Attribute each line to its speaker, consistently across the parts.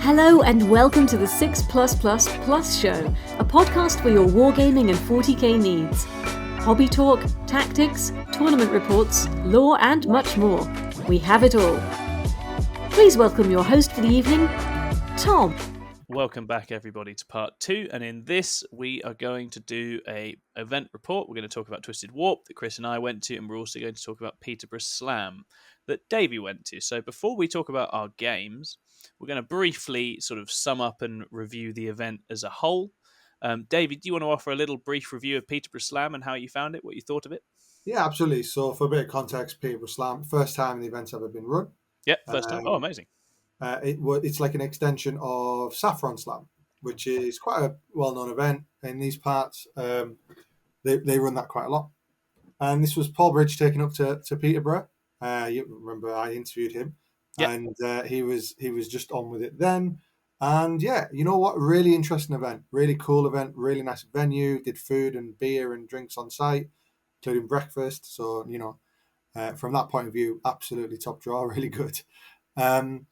Speaker 1: Hello and welcome to the 6 Plus show, a podcast for your wargaming and 40k needs. Hobby talk, tactics, tournament reports, lore and much more. We have it all. Please welcome your host for the evening, Tom.
Speaker 2: Welcome back everybody to part 2, and in this we are going to do a event report. We're going to talk about Twisted Warp that Chris and I went to, and we're also going to talk about Peterborough Slam that Davey went to. So before we talk about our games, we're going to briefly sort of sum up and review the event as a whole. Davey, do you want to offer a little brief review of Peterborough Slam and how you found it, what you thought of it?
Speaker 3: Yeah, absolutely. So for a bit of context, Peterborough Slam, first time the event's ever been run.
Speaker 2: Yeah, first time. Oh, amazing.
Speaker 3: It's like an extension of Saffron Slam, which is quite a well-known event in these parts. They run that quite a lot. And this was Paul Bridge taking up to Peterborough. You remember I interviewed him,
Speaker 2: Yep.
Speaker 3: and he was just on with it then. And yeah, you know what? Really interesting event, really cool event, really nice venue. Did food and beer and drinks on site, including breakfast. So from that point of view, absolutely top draw, really good. The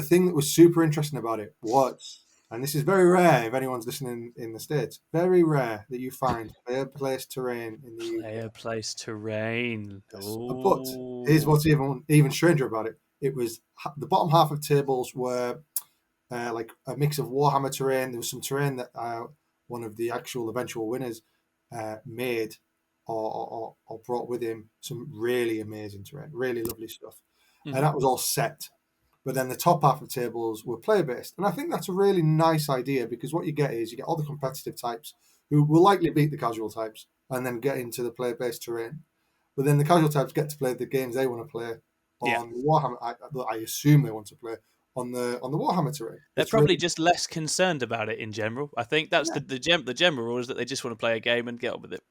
Speaker 3: thing that was super interesting about it was, and this is very rare if anyone's listening in the States, very rare that you find player place terrain in the UK.
Speaker 2: Player place terrain.
Speaker 3: Yes. But here's what's even stranger about it. It was the bottom half of tables were like a mix of Warhammer terrain. There was some terrain that one of the actual eventual winners made or brought with him. Some really amazing terrain, really lovely stuff. Mm-hmm. And that was all set. But then the top half of tables were player-based. And I think that's a really nice idea, because what you get is you get all the competitive types who will likely beat the casual types and then get into the player-based terrain. But then the casual types get to play the games they want to play on Warhammer. I assume they want to play on the Warhammer terrain.
Speaker 2: They're probably just less concerned about it in general. I think that's the general rule, is that they just want to play a game and get on with it.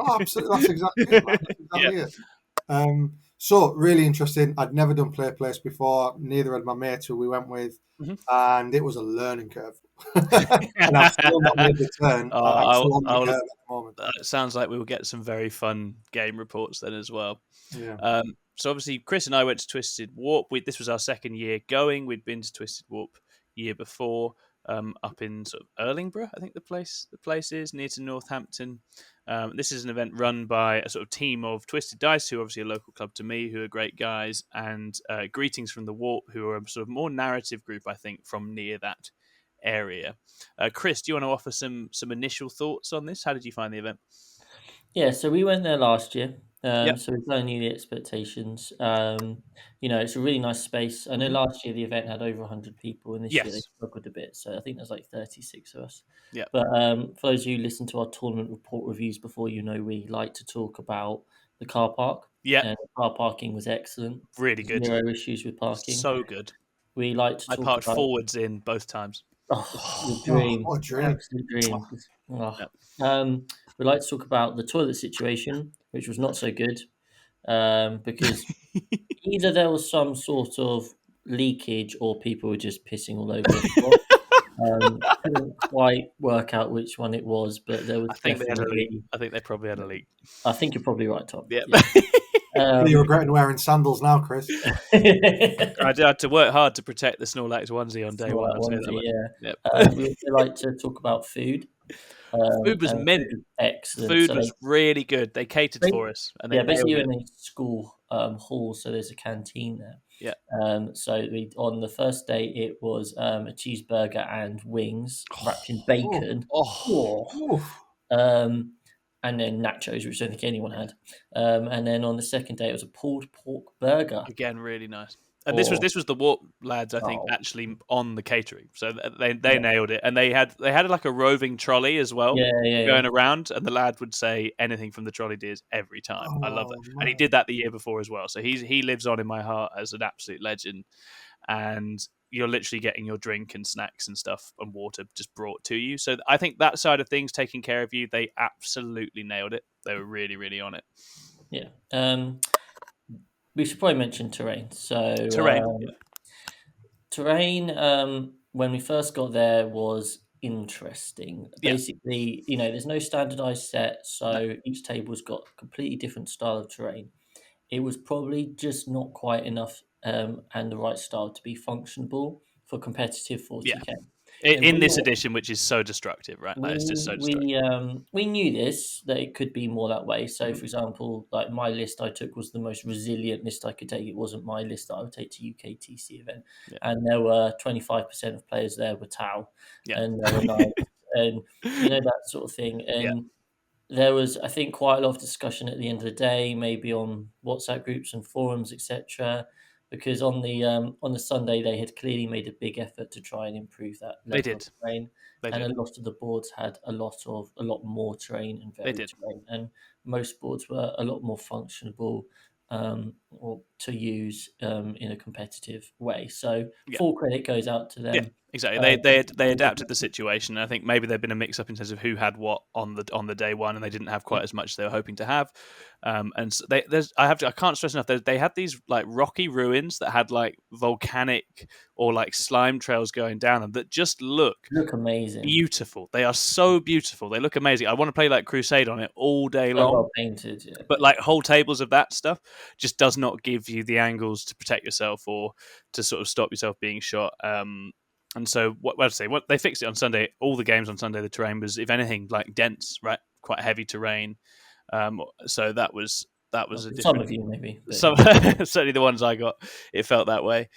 Speaker 3: Oh, absolutely. That's exactly it, man. That's exactly it. So really interesting. I'd never done player place before. Neither had my mate who we went with, and it was a learning curve. And I've still not made the turn. I'm still on the curve at the moment.
Speaker 2: It sounds like we will get some very fun game reports then as well.
Speaker 3: Yeah.
Speaker 2: So obviously, Chris and I went to Twisted Warp. This was our second year going. We'd been to Twisted Warp year before, up in sort of Erlingborough, I think the place is, near to Northampton. This is an event run by a sort of team of Twisted Dice, who are obviously a local club to me, who are great guys, and Greetings from the Warp, who are a sort of more narrative group, I think, from near that area. Chris, do you want to offer some initial thoughts on this? How did you find the event?
Speaker 4: Yeah, so we went there last year. So we've got new expectations. It's a really nice space. I know last year the event had over 100 people, and this year they struggled a bit. So I think there's like 36 of us.
Speaker 2: Yeah.
Speaker 4: But for those who listen to our tournament report reviews before, we like to talk about the car park.
Speaker 2: Yeah.
Speaker 4: And the car parking was excellent.
Speaker 2: Really good.
Speaker 4: Zero issues with parking.
Speaker 2: So good.
Speaker 4: We like to talk about...
Speaker 2: I parked forwards in both times.
Speaker 4: Oh, dream.
Speaker 3: What a dream.
Speaker 4: Absolute dream. We like to talk about the toilet situation, which was not so good, because either there was some sort of leakage or people were just pissing all over the floor. Couldn't quite work out which one it was, but there was
Speaker 2: I think they probably had a leak.
Speaker 4: I think you're probably right, Tom.
Speaker 2: Yeah.
Speaker 3: Are you regretting wearing sandals now, Chris?
Speaker 2: I had to work hard to protect the Snorlax onesie on day one.
Speaker 4: We also like to talk about food.
Speaker 2: Food was mint.
Speaker 4: Excellent.
Speaker 2: Food was really good. They catered for us. And
Speaker 4: basically you're in a school hall, so there's a canteen there.
Speaker 2: Yeah.
Speaker 4: On the first day it was a cheeseburger and wings wrapped in bacon. And then nachos, which I don't think anyone had. And then on the second day it was a pulled pork burger.
Speaker 2: Again, really nice. And this was the Warp lads, I think, actually on the catering. So they nailed it. And they had like a roving trolley as well, going around, and the lad would say anything from the trolley dears every time. I love it. And he did that the year before as well. So he lives on in my heart as an absolute legend. And you're literally getting your drink and snacks and stuff and water just brought to you. So I think that side of things, taking care of you, they absolutely nailed it. They were really, really on it.
Speaker 4: Yeah. We should probably mention terrain. So terrain, when we first got there, was interesting. Basically, there's no standardized set, so each table's got a completely different style of terrain. It was probably just not quite enough and the right style to be functionable for competitive 40k.
Speaker 2: In this edition, which is so destructive, right? Like, it's just so destructive.
Speaker 4: We knew that it could be more that way. So, for example, like my list I took was the most resilient list I could take. It wasn't my list that I would take to UKTC event, and there were 25% of players there were Tau, and there were knights, and that sort of thing. And there was, I think, quite a lot of discussion at the end of the day, maybe on WhatsApp groups and forums, etc. Because on the Sunday they had clearly made a big effort to try and improve that level of terrain, and a lot of the boards had a lot more terrain and varied terrain, and most boards were a lot more functionable or to use in a competitive way. So full credit goes out to them.
Speaker 2: Yeah, exactly. They adapted the situation. I think maybe there'd been a mix up in terms of who had what on the day one, and they didn't have quite as much as they were hoping to have. And so I can't stress enough. They had these like rocky ruins that had like volcanic or like slime trails going down them that just look
Speaker 4: amazing,
Speaker 2: beautiful. They are so beautiful. They look amazing. I want to play like Crusade on it all day long.
Speaker 4: Well painted,
Speaker 2: but like whole tables of that stuff just does not give you the angles to protect yourself or to sort of stop yourself being shot. And so what they fixed it on Sunday. All the games on Sunday, the terrain was, if anything, like dense, right? Quite heavy terrain. So that was a different.
Speaker 4: Some of you maybe.
Speaker 2: Certainly the ones I got, it felt that way.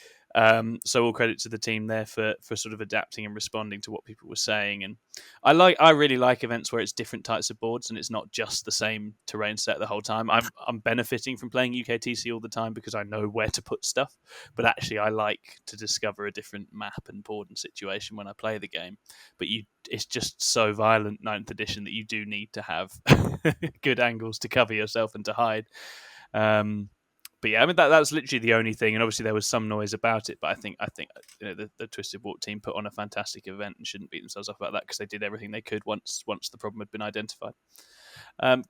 Speaker 2: So all credit to the team there for sort of adapting and responding to what people were saying. And I really like events where it's different types of boards and it's not just the same terrain set the whole time. I'm benefiting from playing UKTC all the time because I know where to put stuff, but actually I like to discover a different map and board and situation when I play the game. But it's just so violent 9th edition that you do need to have good angles to cover yourself and to hide. But yeah, I mean that's literally the only thing, and obviously there was some noise about it. But I think the Twisted Warp team put on a fantastic event and shouldn't beat themselves up about that because they did everything they could once the problem had been identified.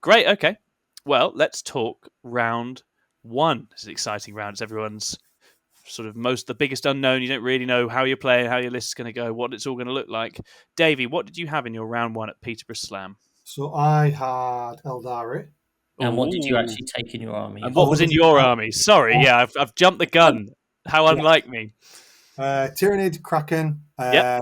Speaker 2: Great, okay. Well, let's talk round one. It's an exciting round. It's everyone's sort of the biggest unknown. You don't really know how you're playing, how your list's going to go, what it's all going to look like. Davey, what did you have in your round one at Peterborough Slam?
Speaker 3: So I had Eldari.
Speaker 4: And what did you actually take in your army?
Speaker 2: And what was in your army? Sorry, I've jumped the gun. How unlike me.
Speaker 3: Tyranid, Kraken. I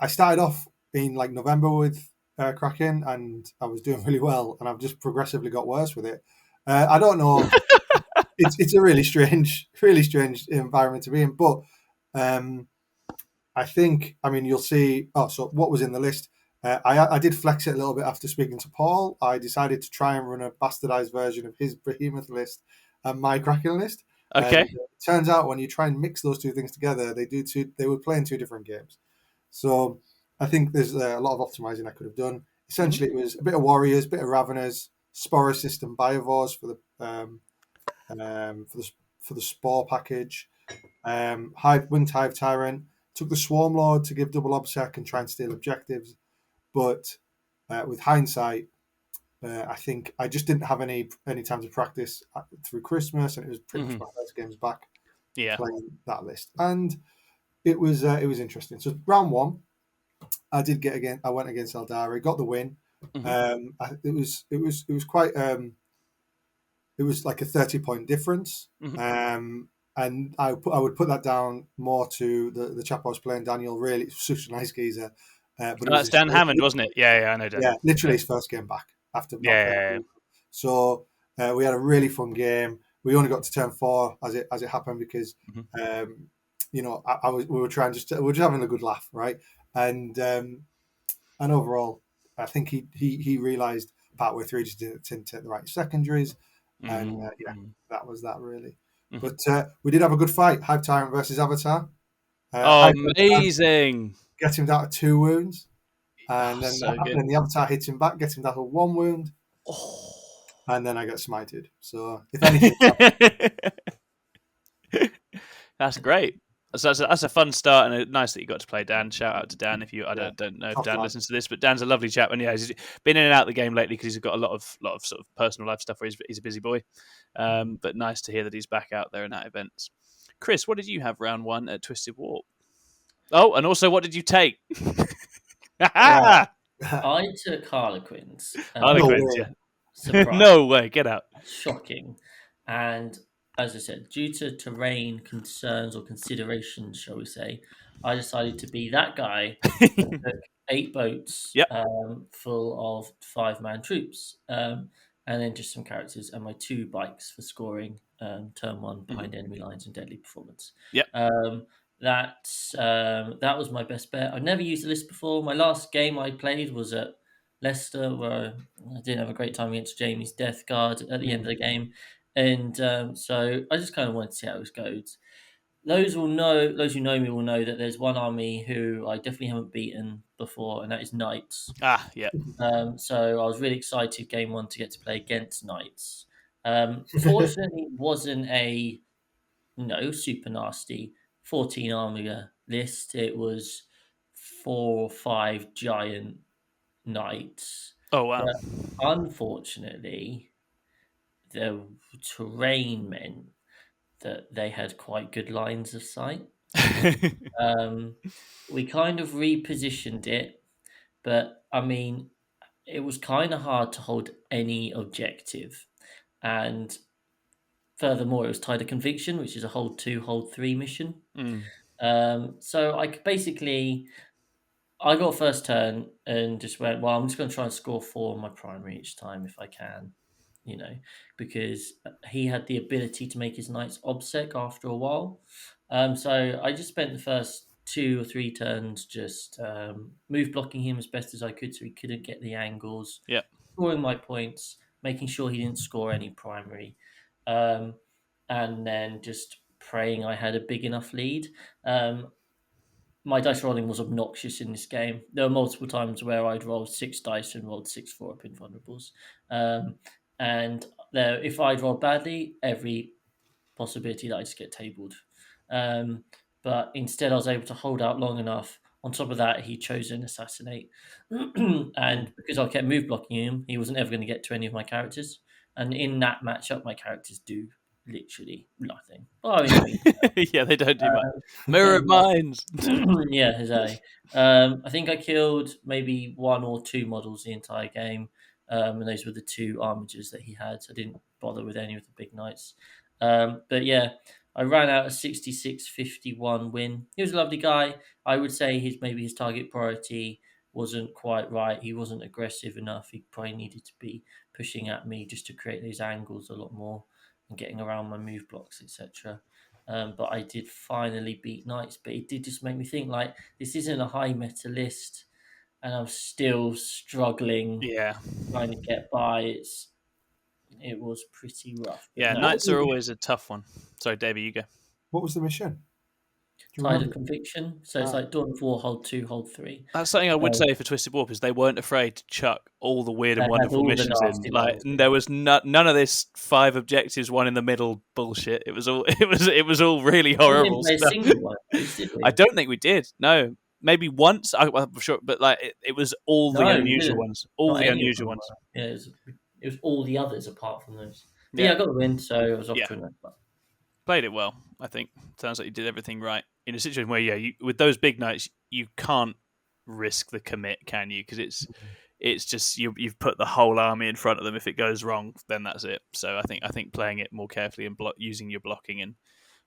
Speaker 3: started off in like November with Kraken, and I was doing really well, and I've just progressively got worse with it. I don't know. It's a really strange environment to be in, but I think, you'll see. Oh, so what was in the list? I did flex it a little bit after speaking to Paul. I decided to try and run a bastardized version of his Behemoth list and my Kraken list.
Speaker 2: Okay.
Speaker 3: It turns out when you try and mix those two things together, they would play in two different games. So I think there's a lot of optimizing I could have done. Essentially, it was a bit of Warriors, a bit of Raveners, Spore System Biovores for the Spore package, Winged Hive Tyrant. Took the Swarm Lord to give double obsec and try and steal objectives. But with hindsight, I think I just didn't have any time to practice through Christmas, and it was pretty much my first games back playing that list, and it was interesting. So round one, I went against Eldari, got the win. It was quite. It was like a 30-point difference, and I would put that down more to the chap I was playing, Daniel. Really, such a nice geezer.
Speaker 2: But that's Dan Hammond, wasn't it? Yeah, I know Dan.
Speaker 3: Yeah, literally his first game back after. So we had a really fun game. We only got to turn 4 as it happened because we were trying we were just having a good laugh, right? And overall, I think he realised partway through just didn't take the right secondaries, and that was that really. But we did have a good fight. Hive Tyrant versus Avatar.
Speaker 2: Amazing.
Speaker 3: Get him down to 2 wounds, and then the Avatar hits him back, gets him down to 1 wound, and then I got smited. So if anything,
Speaker 2: that's great. So that's a fun start, and nice that you got to play Dan. Shout out to Dan. I don't know if Dan listens to this, but Dan's a lovely chap, and he's been in and out of the game lately because he's got a lot of sort of personal life stuff where he's a busy boy. But nice to hear that he's back out there and at events. Chris, what did you have round one at Twisted Warp? Oh, and also, what did you take?
Speaker 4: I took Harlequins.
Speaker 2: Harlequins, Surprise. No way, get out.
Speaker 4: Shocking. And as I said, due to terrain concerns or considerations, shall we say, I decided to be that guy and took 8 boats
Speaker 2: Yep.
Speaker 4: full of 5-man troops, and then just some characters and my 2 bikes for scoring turn 1 behind enemy lines and deadly performance.
Speaker 2: Yep.
Speaker 4: That was my best bet. I've never used the list before. My last game I played was at Leicester, where I didn't have a great time against Jamie's Death Guard at the end of the game. And so I just kind of wanted to see how it goes. Those who know me will know that there's one army who I definitely haven't beaten before, and that is Knights.
Speaker 2: Yeah.
Speaker 4: So I was really excited game 1 to get to play against Knights. Fortunately, it wasn't a super nasty 14 army list. It was 4 or 5 giant Knights.
Speaker 2: Oh wow!
Speaker 4: But unfortunately, the terrain meant that they had quite good lines of sight. We kind of repositioned it, but I mean, it was kind of hard to hold any objective. And furthermore, it was tied to conviction, which is a hold 2, hold 3 mission. So I could basically, I got first turn and just went, well, I'm just going to try and score 4 on my primary each time if I can, because he had the ability to make his knights obsec after a while. So I just spent the first 2 or 3 turns just move blocking him as best as I could so he couldn't get the angles, scoring my points, making sure he didn't score any primary, and then just praying I had a big enough lead. My dice rolling was obnoxious in this game. There were multiple times where I'd rolled 6 dice and rolled 6-4 up in vulnerables. And if I'd rolled badly, every possibility that I just get tabled. But instead, I was able to hold out long enough. On top of that, he chose an assassinate. And because I kept move blocking him, he wasn't ever going to get to any of my characters. And in that matchup, my characters do literally nothing. Oh,
Speaker 2: yeah, they don't do much. Mirror minds.
Speaker 4: Yeah, exactly. I think I killed maybe 1 or 2 models the entire game, and those were the 2 armigers that he had. So I didn't bother with any of the big knights. But yeah, I ran out a 66-51 win. He was a lovely guy. I would say his target priority wasn't quite right. He wasn't aggressive enough. He probably needed to be pushing at me just to create those angles a lot more and getting around my move blocks, etc. But I did finally beat Knights. But it did just make me think, like, this isn't a high meta list, and I'm still struggling trying to get by. It was pretty rough.
Speaker 2: Yeah, no, Knights are always a tough one. Sorry, Davey, you go.
Speaker 3: What was the mission?
Speaker 4: Tide of Conviction. So it's like Dawn of War, hold 2, hold 3.
Speaker 2: That's something I would say for Twisted Warp is they weren't afraid to chuck all the weird and wonderful missions in. Like there was none of this 5 objectives, 1 in the middle bullshit. It was all all really horrible stuff. I don't think we did. No, maybe once. I'm sure, but like it was all the unusual ones. All the unusual ones.
Speaker 4: Yeah, it was all the others apart from those. But yeah, I got the win, so I was off to a nice spot.
Speaker 2: Played it well, I think. Sounds like you did everything right. In a situation where, with those big knights, you can't risk the commit, can you? Because it's just you've put the whole army in front of them. If it goes wrong, then that's it. So I think playing it more carefully and using your blocking and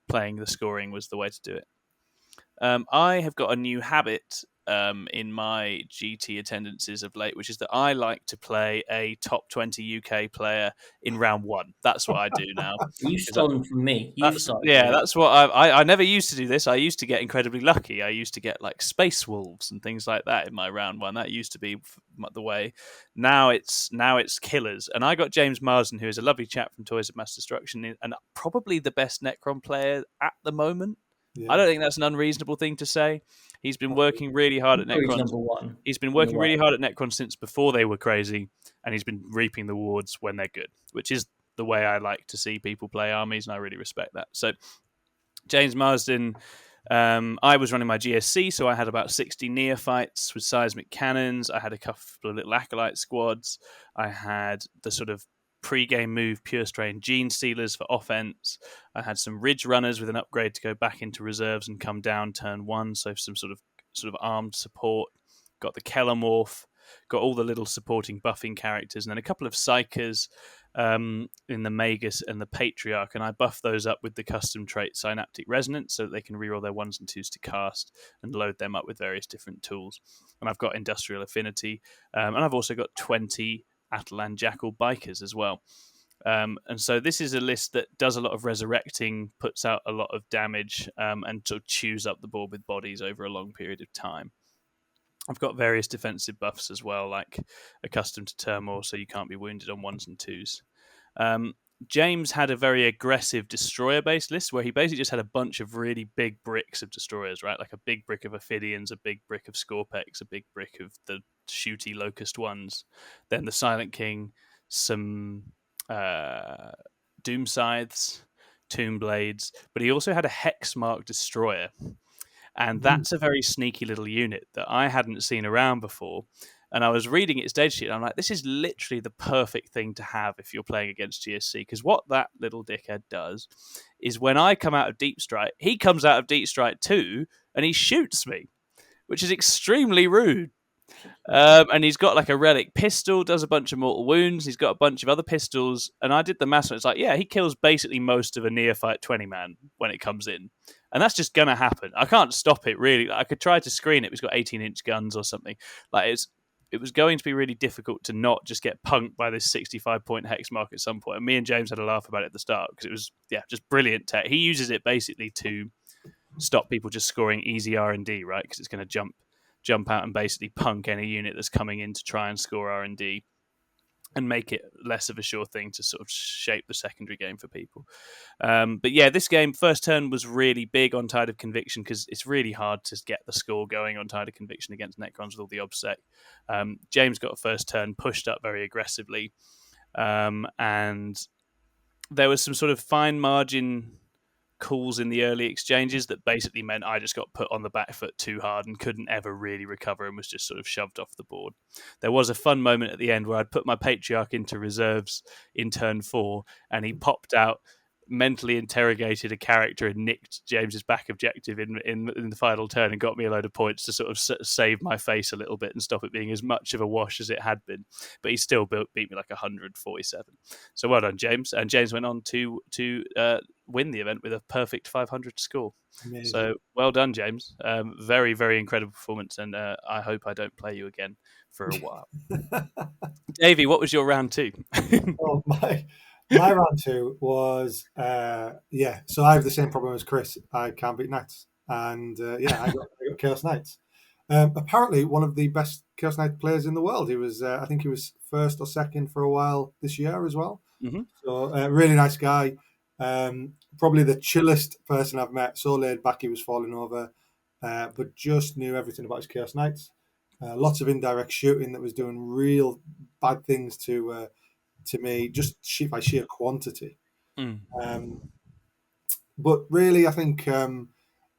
Speaker 2: playing the scoring was the way to do it. I have got a new habit in my GT attendances of late, which is that I like to play a top 20 UK player in round 1. That's what I do now.
Speaker 4: You stolen from me.
Speaker 2: That's what I never used to do this. I used to get incredibly lucky. I used to get like Space Wolves and things like that in my round 1. That used to be the way. Now it's killers. And I got James Marsden, who is a lovely chap from Toys of Mass Destruction, and probably the best Necron player at the moment. Yeah. I don't think that's an unreasonable thing to say. He's been working really hard at Necron. He's been working really hard at Necron since before they were crazy, and he's been reaping the rewards when they're good, which is the way I like to see people play armies, and I really respect that. So, James Marsden, I was running my GSC, so I had about 60 neophytes with seismic cannons. I had a couple of little acolyte squads. I had the sort of pre-game move pure strain gene stealers for offense. I had some ridge runners with an upgrade to go back into reserves and come down turn 1, so some sort of armed support. Got the Kellamorph. got all the little supporting buffing characters, and then a couple of psychers in the Magus and the Patriarch, and I buff those up with the custom trait Synaptic Resonance so that they can reroll their 1s and 2s to cast and load them up with various different tools. And I've got Industrial Affinity, and I've also got 20 Atalan Jackal Bikers as well. And so this is a list that does a lot of resurrecting, puts out a lot of damage, and sort of chews up the board with bodies over a long period of time. I've got various defensive buffs as well, like Accustomed to Turmoil, so you can't be wounded on 1s and 2s. James had a very aggressive destroyer-based list where he basically just had a bunch of really big bricks of destroyers, right? Like a big brick of Ophidians, a big brick of Scorpex, a big brick of the shooty Locust ones, then the Silent King, some Doom Scythes, Tomb Blades, but he also had a Hexmark Destroyer. And that's a very sneaky little unit that I hadn't seen around before. And I was reading its data sheet, and I'm like, this is literally the perfect thing to have if you're playing against GSC. Because what that little dickhead does is when I come out of Deep Strike, he comes out of Deep Strike too, and he shoots me, which is extremely rude. And he's got like a relic pistol, does a bunch of mortal wounds. He's got a bunch of other pistols. And I did the math, and it's like, yeah, he kills basically most of a neophyte 20-man when it comes in. And that's just going to happen. I can't stop it, really. I could try to screen it. He's got 18-inch guns or something. Like it was going to be really difficult to not just get punked by this 65-point hex mark at some point. And me and James had a laugh about it at the start because it was, just brilliant tech. He uses it basically to stop people just scoring easy R&D, right? Because it's going to jump out and basically punk any unit that's coming in to try and score R&D and make it less of a sure thing to sort of shape the secondary game for people. But yeah, this game, first turn was really big on Tide of Conviction because it's really hard to get the score going on Tide of Conviction against Necrons with all the obsec. James got a first turn, pushed up very aggressively, and there was some sort of fine margin calls in the early exchanges that basically meant I just got put on the back foot too hard and couldn't ever really recover and was just sort of shoved off the board. There was a fun moment at the end where I'd put my Patriarch into reserves in turn 4 and he popped out, mentally interrogated a character and nicked James's back objective in the final turn and got me a load of points to sort of save my face a little bit and stop it being as much of a wash as it had been. But he still beat me like 147. So well done, James. And James went on to win the event with a perfect 500 score. Amazing. So well done, James. Very, very incredible performance, and I hope I don't play you again for a while. Davey, what was your round 2?
Speaker 3: Oh, my round 2 was, so I have the same problem as Chris. I can't beat Knights. And I got Chaos Knights. Apparently, one of the best Chaos Knight players in the world. He was, I think he was first or second for a while this year as well. Mm-hmm. So, really nice guy. Probably the chillest person I've met. So laid back, he was falling over, but just knew everything about his Chaos Knights. Lots of indirect shooting that was doing real bad things to me, just by sheer quantity. But really, I think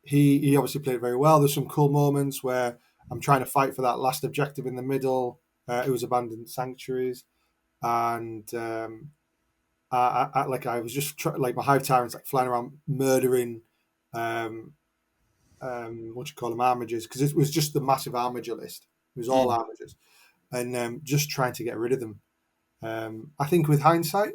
Speaker 3: he obviously played very well. There's some cool moments where I'm trying to fight for that last objective in the middle. It was Abandoned Sanctuaries, and I was just like my Hive Tyrants like flying around murdering armigers, because it was just the massive armiger list. It was all armigers, and just trying to get rid of them. I think with hindsight,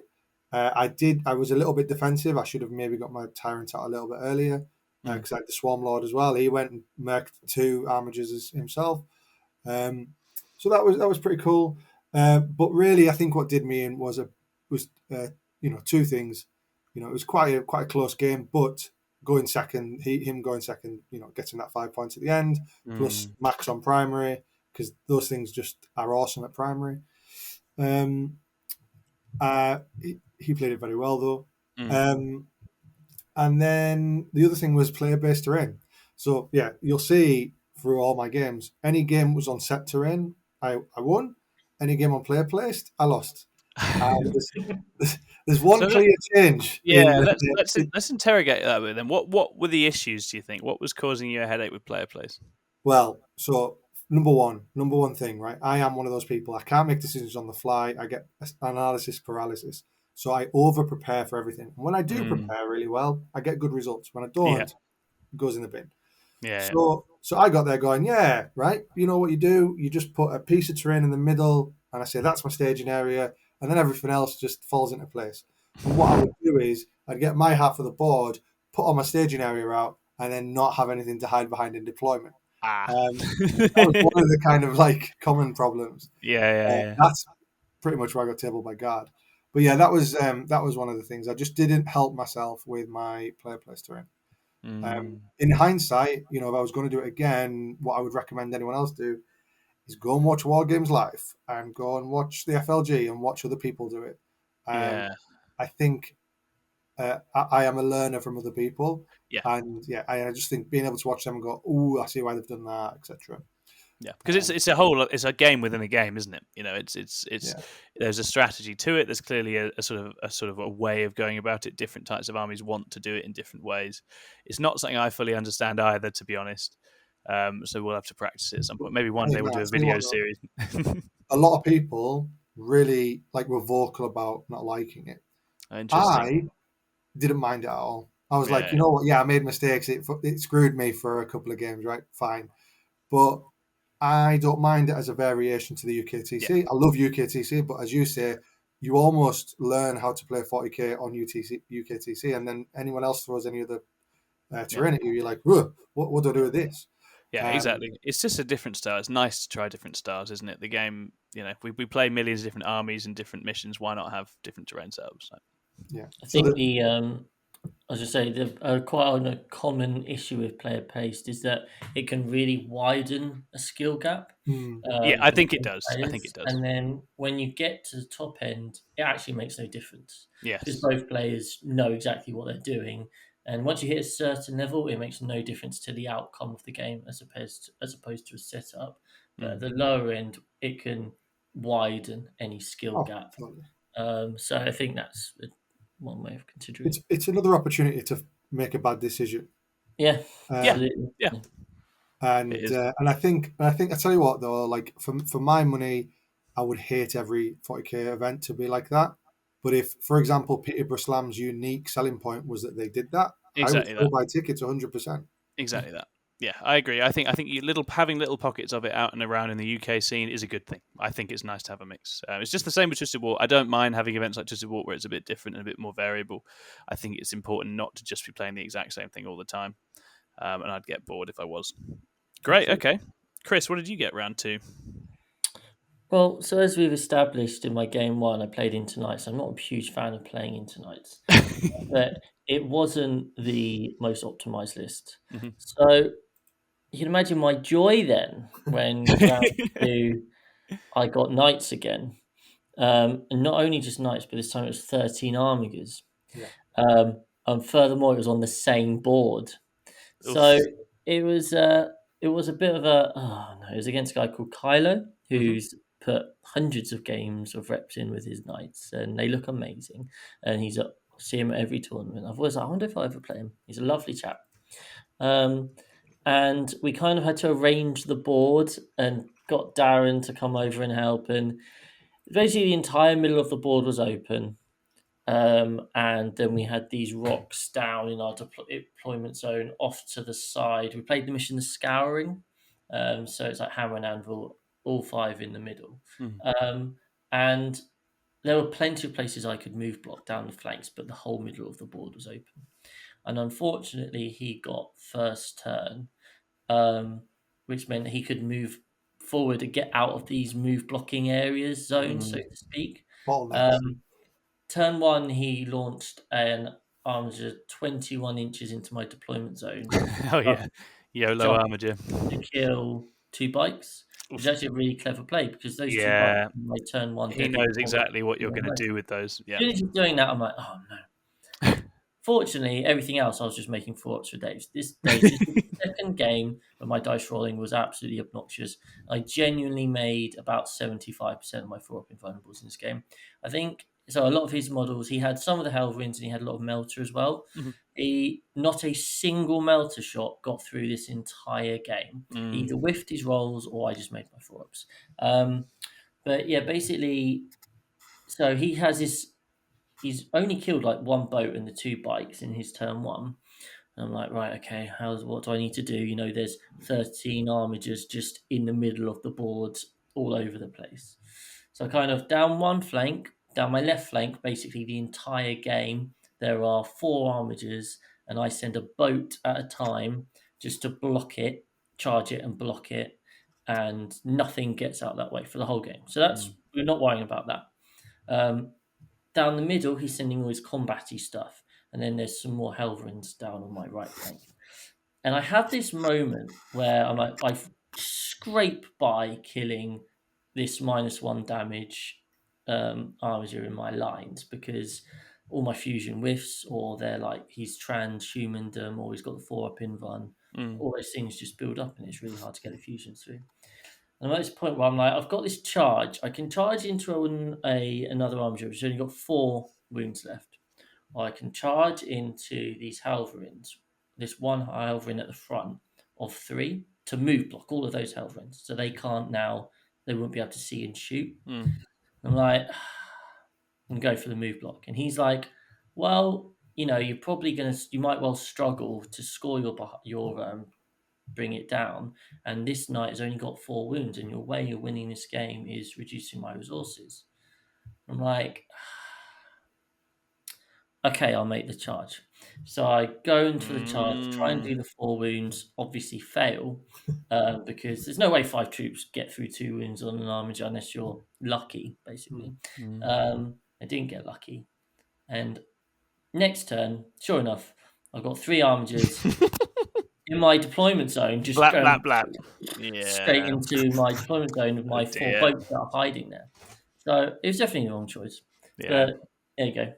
Speaker 3: I was a little bit defensive. I should have maybe got my Tyrant out a little bit earlier, because I had the Swarm Lord as well. He went and merked 2 armigers himself. So that was pretty cool. But really, I think what did me in was 2 things. It was quite a close game, but going second, him going second, getting that 5 points at the end, plus max on primary, because those things just are awesome at primary. He played it very well though. And then the other thing was player-based terrain. So yeah, you'll see through all my games, any game was on set terrain, I won. Any game on player placed, I lost. There's one clear change.
Speaker 2: Yeah, let's interrogate that a bit then. What were the issues, do you think? What was causing you a headache with player plays?
Speaker 3: Well, so number one thing, right? I am one of those people. I can't make decisions on the fly. I get analysis paralysis. So I over prepare for everything. And when I do prepare really well, I get good results. When I don't, it goes in the bin.
Speaker 2: Yeah.
Speaker 3: So I got there going, yeah, right. You know what you do? You just put a piece of terrain in the middle, and I say that's my staging area, and then everything else just falls into place. And what I would do is I'd get my half of the board, put all my staging area out, and then not have anything to hide behind in deployment. That was one of the kind of like common problems.
Speaker 2: Yeah.
Speaker 3: That's pretty much where I got tabled by guard. But yeah, that was one of the things. I just didn't help myself with my player place terrain. In hindsight, if I was going to do it again, what I would recommend anyone else do is go and watch War Games live and go and watch the FLG and watch other people do it. I think I am a learner from other people.
Speaker 2: Yeah.
Speaker 3: And I just think being able to watch them and go, "Ooh, I see why they've done that," etc.
Speaker 2: Yeah, because it's a game within a game, isn't it? It's there's a strategy to it. There's clearly a sort of a way of going about it. Different types of armies want to do it in different ways. It's not something I fully understand either, to be honest. So we'll have to practice it at some point. Maybe one day we'll do a video series.
Speaker 3: A lot of people really were vocal about not liking it. I didn't mind it at all. I was like, you know what? Yeah, I made mistakes. It screwed me for a couple of games, right? Fine. But I don't mind it as a variation to the UKTC. Yeah. I love UKTC, but as you say, you almost learn how to play 40k on UKTC, and then anyone else throws any other terrain at you, you're like, what do I do with this?
Speaker 2: Yeah, exactly. It's just a different style. It's nice to try different styles, isn't it? The game, we play millions of different armies and different missions. Why not have different terrain setups?
Speaker 3: Yeah,
Speaker 4: I think as I say, quite a common issue with player paste is that it can really widen a skill gap.
Speaker 2: I think it does.
Speaker 4: And then when you get to the top end, it actually makes no difference.
Speaker 2: Yes.
Speaker 4: Because both players know exactly what they're doing. And once you hit a certain level, it makes no difference to the outcome of the game as opposed to a setup. But at the lower end, it can widen any skill gap. So I think that's one way of considering.
Speaker 3: It's another opportunity to make a bad decision.
Speaker 4: Yeah,
Speaker 2: absolutely. Yeah.
Speaker 3: And I think I tell you what though, like for my money, I would hate every 40k event to be like that. But if, for example, Peterborough Slam's unique selling point was that they did that,
Speaker 2: exactly
Speaker 3: I would still buy tickets 100%.
Speaker 2: Exactly that. Yeah, I agree. I think having little pockets of it out and around in the UK scene is a good thing. I think it's nice to have a mix. It's just the same with Twisted War. I don't mind having events like Twisted War where it's a bit different and a bit more variable. I think it's important not to just be playing the exact same thing all the time. And I'd get bored if I was. Great. Okay. Chris, what did you get round 2?
Speaker 4: Well, so as we've established in my game 1, I played Internights. I'm not a huge fan of playing Internights, but it wasn't the most optimized list. Mm-hmm. So you can imagine my joy then when round 2, I got Knights again. And not only just Knights, but this time it was 13 Armigers. Yeah. And furthermore, it was on the same board. Oof. So it was a bit of it was against a guy called Kylo, who's put hundreds of games of reps in with his Knights, and they look amazing. And see him at every tournament. I've always I wonder if I'll ever play him. He's a lovely chap. And we kind of had to arrange the board and got Darren to come over and help. And basically the entire middle of the board was open. And then we had these rocks down in our deployment zone off to the side. We played the mission The Scouring. So it's like Hammer and Anvil, all 5 in the middle. And there were plenty of places I could move block down the flanks, but the whole middle of the board was open. And unfortunately, he got first turn, which meant he could move forward and get out of these move blocking areas, zones, so to speak. Turn 1, he launched an Armiger 21 inches into my deployment zone.
Speaker 2: Oh, yeah. YOLO Armiger.
Speaker 4: To kill 2 bikes. It's actually a really clever play because those 2 bikes in my turn 1.
Speaker 2: He knows exactly what you're going to do with those. Yeah.
Speaker 4: As soon as he's doing that, I'm like, oh, no. Fortunately, everything else I was just making 4-ups for Dave. This the second game where my dice rolling was absolutely obnoxious. I genuinely made about 75% of my 4-up invulnerables in this game. I think so. A lot of his models, he had some of the Hellwinds and he had a lot of Melter as well. Mm-hmm. Not a single Melter shot got through this entire game. He either whiffed his rolls or I just made my 4-ups. But yeah, basically, so he has this. He's only killed like 1 boat and the 2 bikes in his turn 1. And I'm like, right, okay, what do I need to do? There's 13 armigers just in the middle of the board all over the place. So I kind of down one flank, down my left flank, basically the entire game, there are 4 armigers, and I send a boat at a time just to block it, charge it and block it, and nothing gets out that way for the whole game. So we're not worrying about that. Down the middle, he's sending all his combat-y stuff, and then there's some more Helverins down on my right flank. And I have this moment where I'm like, I scrape by killing this -1 damage armiger in my lines because all my fusion whiffs, or they're like he's transhumaned them, or he's got the 4-up invuln. All those things just build up, and it's really hard to get the fusions through. And I'm at this point where I'm like, I've got this charge. I can charge into another armiger, which has only got 4 wounds left. Or I can charge into these Helverins, this one Helverin at the front of 3 to move block all of those Helverins. So they won't be able to see and shoot. I'm like, and go for the move block. And he's like, well, you're probably you might well struggle to score your bring it down, and this knight has only got 4 wounds, and your way of winning this game is reducing my resources. I'm like, okay, I'll make the charge. So I go into the charge, try and do the 4 wounds, obviously fail, because there's no way 5 troops get through 2 wounds on an armiger unless you're lucky, basically. I didn't get lucky. And next turn, sure enough, I've got 3 armigers in my deployment zone, just
Speaker 2: blap.
Speaker 4: Straight into my deployment zone with my 4 boats that are hiding there. So it was definitely the wrong choice.
Speaker 2: Yeah.
Speaker 4: But there you go.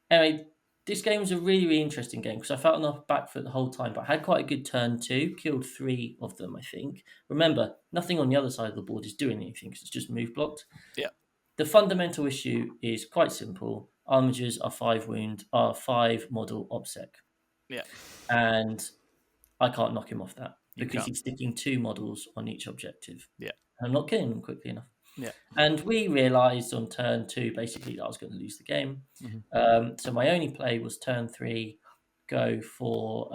Speaker 4: Anyway, this game was a really, really interesting game because I felt on the back foot the whole time, but I had quite a good turn 2, killed 3 of them, I think. Remember, nothing on the other side of the board is doing anything because it's just move blocked.
Speaker 2: Yeah.
Speaker 4: The fundamental issue is quite simple. Armigers are 5 model obsec.
Speaker 2: Yeah.
Speaker 4: And I can't knock him off that because he's sticking 2 models on each objective.
Speaker 2: Yeah.
Speaker 4: I'm not killing them quickly enough.
Speaker 2: Yeah.
Speaker 4: And we realised on turn 2, basically, that I was going to lose the game. So my only play was turn 3, go for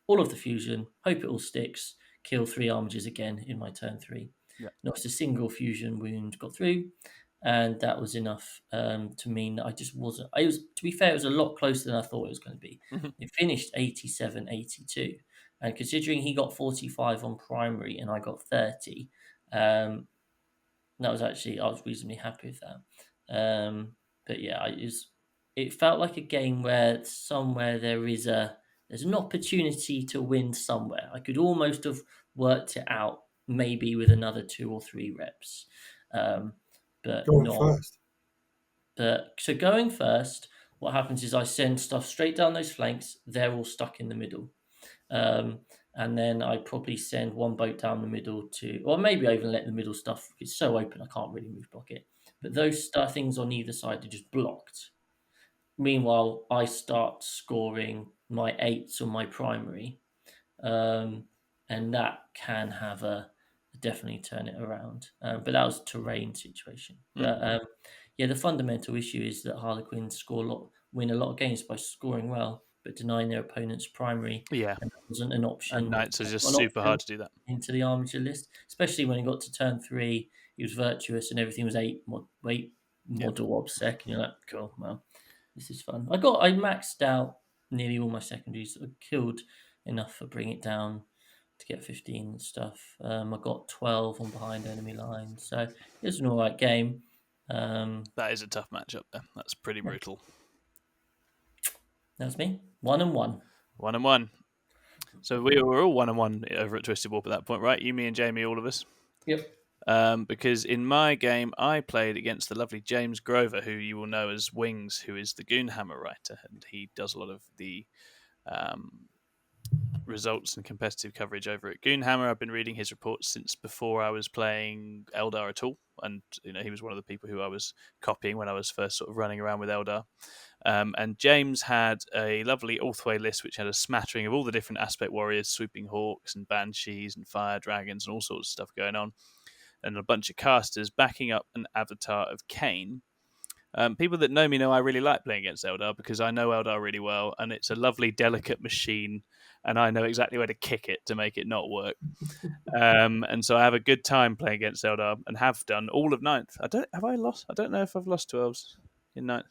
Speaker 4: all of the fusion, hope it all sticks, kill 3 armigers again in my turn 3.
Speaker 2: Yeah.
Speaker 4: Not a single fusion wound got through. And that was enough to mean that I just wasn't. To be fair, it was a lot closer than I thought it was going to be. It finished 87-82, and considering he got 45 on primary and I got 30, I was reasonably happy with that. But yeah, it felt like a game where somewhere there's an opportunity to win somewhere. I could almost have worked it out, maybe with another 2 or 3 reps. But going first, what happens is I send stuff straight down those flanks. They're all stuck in the middle. And then I probably send 1 boat down the middle or maybe I even let the middle stuff, it's so open I can't really move block it. But those things on either side are just blocked. Meanwhile, I start scoring my 8s on my primary. And that can have definitely turn it around. But that was a terrain situation. But the fundamental issue is that Harlequins win a lot of games by scoring well, but denying their opponent's primary.
Speaker 2: Yeah.
Speaker 4: And that wasn't an option.
Speaker 2: And Knights are just super hard to do that.
Speaker 4: Into the armiger list, especially when he got to turn 3, he was virtuous and everything was 8 model obsec. And you're like, cool, well, this is fun. I maxed out nearly all my secondaries. I killed enough for bring it down to get 15 and stuff. I got 12 on behind enemy lines, so it was an all right game.
Speaker 2: That is a tough matchup there. That's pretty brutal.
Speaker 4: That was me. 1-1.
Speaker 2: 1-1. So we were all 1-1 over at Twisted Warp at that point, right? You, me, and Jamie, all of us.
Speaker 4: Yep.
Speaker 2: Because in my game, I played against the lovely James Grover, who you will know as Wings, who is the Goonhammer writer, and he does a lot of the results and competitive coverage over at Goonhammer. I've been reading his reports since before I was playing Eldar at all, and he was one of the people who I was copying when I was first sort of running around with Eldar. And James had a lovely Orthway list which had a smattering of all the different aspect warriors, swooping hawks and banshees and fire dragons and all sorts of stuff going on, and a bunch of casters backing up an avatar of Cain. People that know me know I really like playing against Eldar because I know Eldar really well, and it's a lovely, delicate machine, and I know exactly where to kick it to make it not work. And so I have a good time playing against Eldar, and have done all of 9th. Have I lost? I don't know if I've lost 12s in 9th.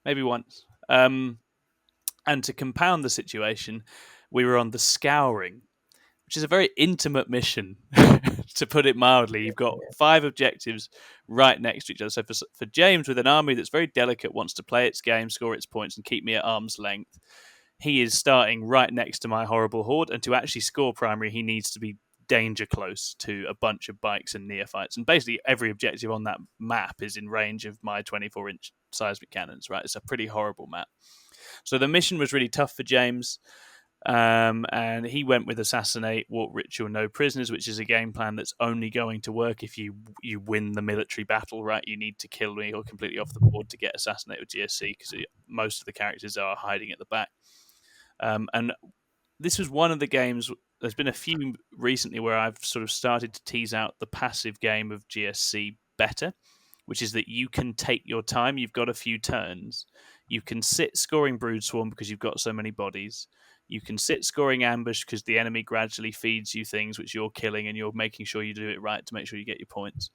Speaker 2: Maybe once. And to compound the situation, we were on the Scouring, which is a very intimate mission, to put it mildly. You've got 5 objectives right next to each other. So for James, with an army that's very delicate, wants to play its game, score its points, and keep me at arm's length, he is starting right next to my horrible horde. And to actually score primary, he needs to be danger close to a bunch of bikes and neophytes. And basically every objective on that map is in range of my 24-inch seismic cannons, right? It's a pretty horrible map. So the mission was really tough for James. And he went with Assassinate, Warp Ritual, No Prisoners, which is a game plan that's only going to work if you win the military battle, right? You need to kill me or completely off the board to get Assassinate with GSC, because most of the characters are hiding at the back. And this was one of the games. There's been a few recently where I've sort of started to tease out the passive game of GSC better, which is that you can take your time. You've got a few turns. You can sit scoring Brood Swarm because you've got so many bodies. You can sit scoring Ambush because the enemy gradually feeds you things which you're killing, and you're making sure you do it right to make sure you get your points.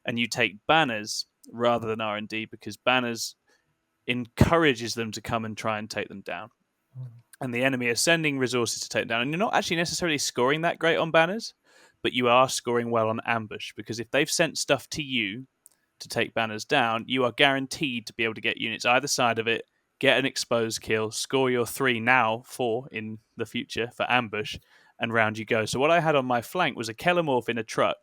Speaker 2: And you take Banners rather than R&D because Banners encourages them to come and try and take them down. And the enemy are sending resources to take them down. And you're not actually necessarily scoring that great on Banners, but you are scoring well on Ambush, because if they've sent stuff to you to take Banners down, you are guaranteed to be able to get units either side of it, get an exposed kill, score your 3, now 4 in the future for Ambush, and round you go. So what I had on my flank was a Kellamorph in a truck.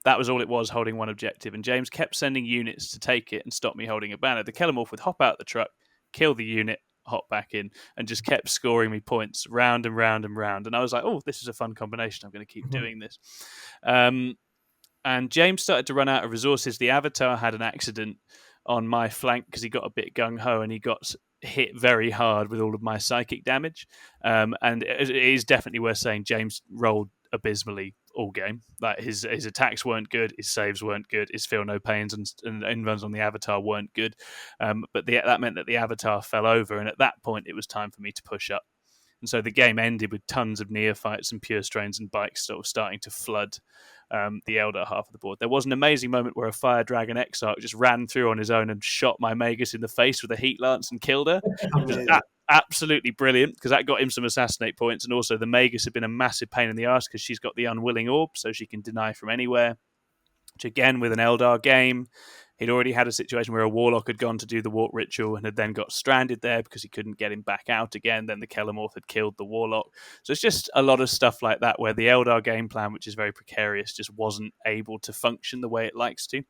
Speaker 2: That was all it was, holding one objective. And James kept sending units to take it and stop me holding a banner. The Kellamorph would hop out the truck, kill the unit, hop back in, and just kept scoring me points round and round and round. And I was like, oh, this is a fun combination. I'm going to keep doing this. And James started to run out of resources. The Avatar had an accident on my flank because he got a bit gung-ho and he got hit very hard with all of my psychic damage. And it is definitely worth saying James rolled abysmally all game. Like his attacks weren't good, his saves weren't good, his feel no pains and runs on the Avatar weren't good. But that meant that the Avatar fell over, and at that point it was time for me to push up. And so the game ended with tons of neophytes and pure strains and bikes sort of starting to flood the Eldar half of the board. There was an amazing moment where a Fire Dragon Exarch just ran through on his own and shot my Magus in the face with a Heat Lance and killed her. Absolutely brilliant, because that got him some assassinate points, and also the Magus had been a massive pain in the arse because she's got the Unwilling Orb, so she can deny from anywhere. Which again, with an Eldar game, he'd already had a situation where a Warlock had gone to do the Warp Ritual and had then got stranded there because he couldn't get him back out again. Then the Kellamorph had killed the Warlock. So it's just a lot of stuff like that where the Eldar game plan, which is very precarious, just wasn't able to function the way it likes to.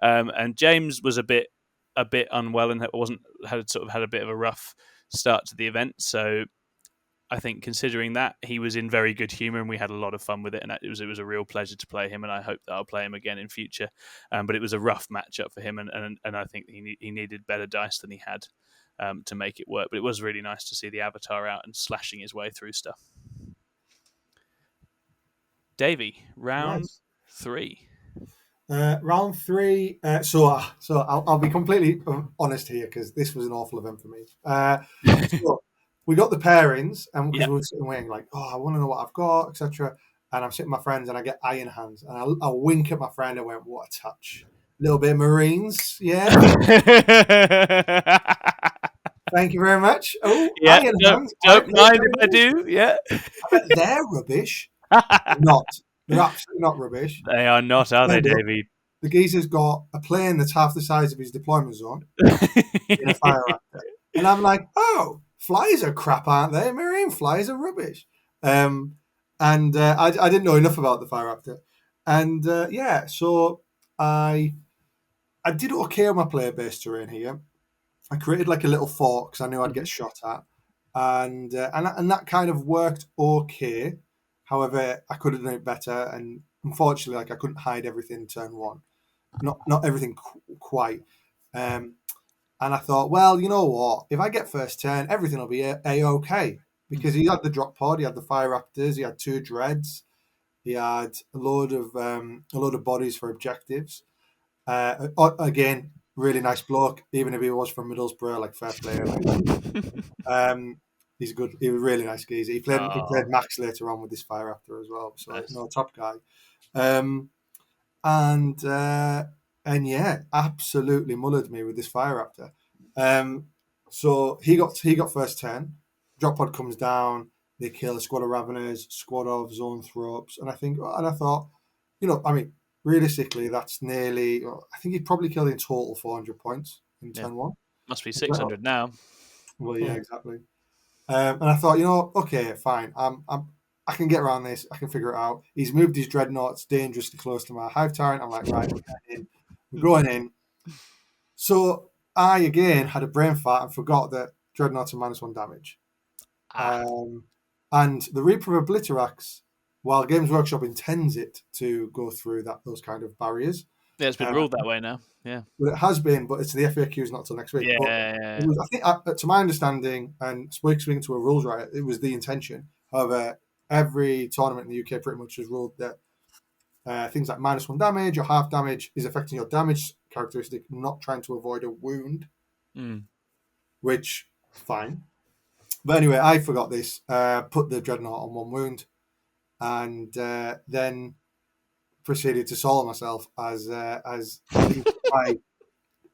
Speaker 2: And James was a bit unwell and had a bit of a rough start to the event. So I think considering that, he was in very good humour and we had a lot of fun with it, and it was a real pleasure to play him, and I hope that I'll play him again in future. But it was a rough matchup for him, and I think he needed better dice than he had to make it work. But it was really nice to see the Avatar out and slashing his way through stuff. Davey, round 3.
Speaker 3: Round 3. So I'll be completely honest here, because this was an awful event for me. So we got the pairings, and because we were sitting waiting, like, I want to know what I've got, etc. And I'm sitting with my friends, and I get Iron Hands, and I wink at my friend and went, "What a touch! A little bit of Marines, yeah." Thank you very much. Oh,
Speaker 2: yeah,
Speaker 3: Iron Hands.
Speaker 2: Don't mind if I do. Yeah,
Speaker 3: they're rubbish. They're absolutely not rubbish.
Speaker 2: They are not, are they, Davey?
Speaker 3: The geezer's got a plane that's half the size of his deployment zone in a fire reactor, and I'm like, oh. Flies are crap, aren't they? Marine flies are rubbish. And I didn't know enough about the Fire Raptor. And so I did okay on my player-based terrain here. I created like a little fort because I knew I'd get shot at. And that kind of worked okay. However, I could have done it better. And unfortunately, I couldn't hide everything turn 1. Not everything quite. And I thought, well, you know what? If I get first turn, everything will be a-okay. Because he had the drop pod, he had the Fire Raptors, he had 2 Dreads, he had a load of bodies for objectives. Again, really nice bloke, even if he was from Middlesbrough, like fair play. He's good. He was a really nice geezer. He played Max later on with this Fire Raptor as well. So
Speaker 2: nice.
Speaker 3: No, top guy. And yeah, absolutely mullered me with this Fire Raptor. So he got first turn. Drop pod comes down. They kill a squad of Raveners, squad of Zone Thropes, and I thought, realistically, that's nearly. I think he probably killed in total 400 points in turn 1.
Speaker 2: Must be 600 now.
Speaker 3: Well, yeah, exactly. And I thought, okay, fine. I can get around this. I can figure it out. He's moved his dreadnoughts dangerously close to my Hive Tyrant. I'm like, right, we're going in. So I again had a brain fart and forgot that dreadnoughts are -1 damage. And the Reaper of Obliterax, while Games Workshop intends it to go through those kind of barriers.
Speaker 2: Yeah, it's been ruled that way now. Yeah.
Speaker 3: Well, it has been, but it's the FAQs not till next week.
Speaker 2: Yeah.
Speaker 3: It was, I think, to my understanding, and speaking to a rules writer, it was the intention. However, every tournament in the UK pretty much has ruled that things like -1 damage or half damage is affecting your damage characteristic, not trying to avoid a wound. Which, fine. But anyway, I forgot this. Put the Dreadnought on 1 wound, and then proceeded to solo myself as my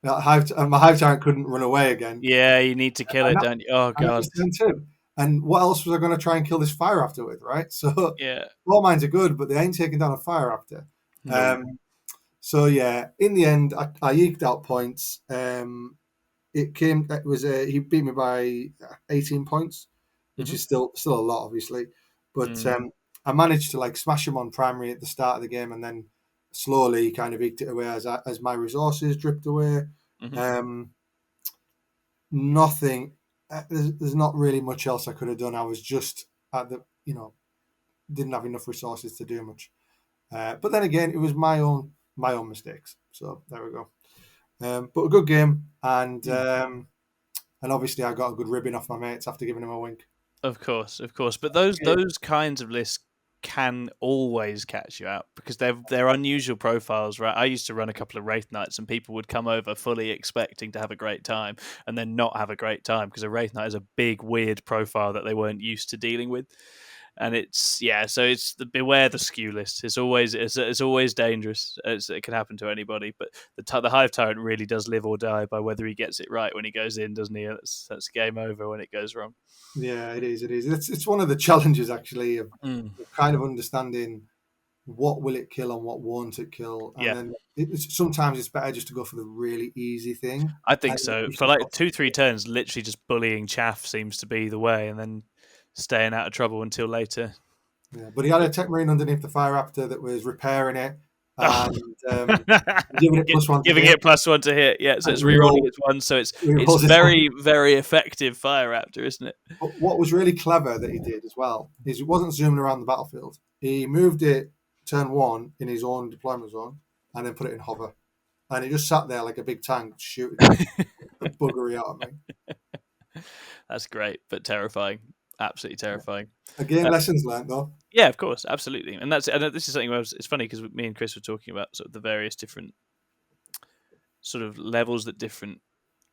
Speaker 3: Hive Tyrant couldn't run away again.
Speaker 2: Yeah, you need to kill it, don't you? Oh god.
Speaker 3: And what else was I going to try and kill this Fire Raptor with, right? So
Speaker 2: yeah,
Speaker 3: all mines are good, but they ain't taking down a Fire Raptor. So yeah, in the end, I eked out points. He beat me by 18 points, which is still a lot, obviously. But I managed to smash him on primary at the start of the game, and then slowly kind of eked it away as my resources dripped away. Nothing. There's not really much else I could have done. I was just didn't have enough resources to do much. But then again, it was my own mistakes. So there we go. But a good game, and obviously I got a good ribbon off my mates after giving him a wink.
Speaker 2: Of course. But those kinds of lists can always catch you out because they're unusual profiles, right? I used to run a couple of Wraith Knights, and people would come over fully expecting to have a great time, and then not have a great time because a Wraith Knight is a big, weird profile that they weren't used to dealing with. And beware the skew list. It's always dangerous. It can happen to anybody. But the Hive Tyrant really does live or die by whether he gets it right when he goes in, doesn't he? That's game over when it goes wrong.
Speaker 3: Yeah, it is. It's one of the challenges actually of kind of understanding what will it kill and what won't it kill. And then sometimes it's better just to go for the really easy thing.
Speaker 2: I think so. For 2-3 turns, literally just bullying chaff seems to be the way, and then staying out of trouble until later.
Speaker 3: Yeah, but he had a Tech Marine underneath the Fire Raptor that was repairing it and giving it
Speaker 2: +1 to hit. Yeah, so it's rerolling its 1, so it's very, very effective Fire Raptor, isn't it?
Speaker 3: But what was really clever that he did as well is he wasn't zooming around the battlefield. He moved it turn 1 in his own deployment zone and then put it in hover. And he just sat there like a big tank shooting the buggery out of me.
Speaker 2: That's great, but terrifying. Absolutely terrifying.
Speaker 3: Again, lessons learned, though.
Speaker 2: Yeah, of course, absolutely. And this is something where it's funny because me and Chris were talking about sort of the various different sort of levels that different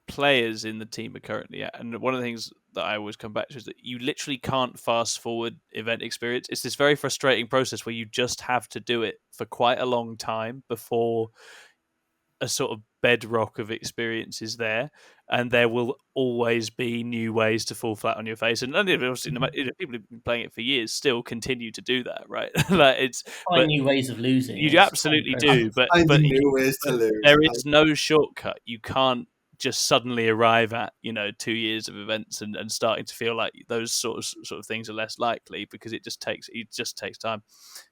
Speaker 2: players in the team are currently at. And one of the things that I always come back to is that you literally can't fast forward event experience. It's this very frustrating process where you just have to do it for quite a long time before a sort of bedrock of experience is there, and there will always be new ways to fall flat on your face. And obviously, people who've been playing it for years still continue to do that, right?
Speaker 4: New ways of losing.
Speaker 2: You absolutely do, but
Speaker 3: new ways to lose.
Speaker 2: There is no shortcut. You can't just suddenly arrive at 2 years of events and starting to feel like those sort of things are less likely because it just takes time,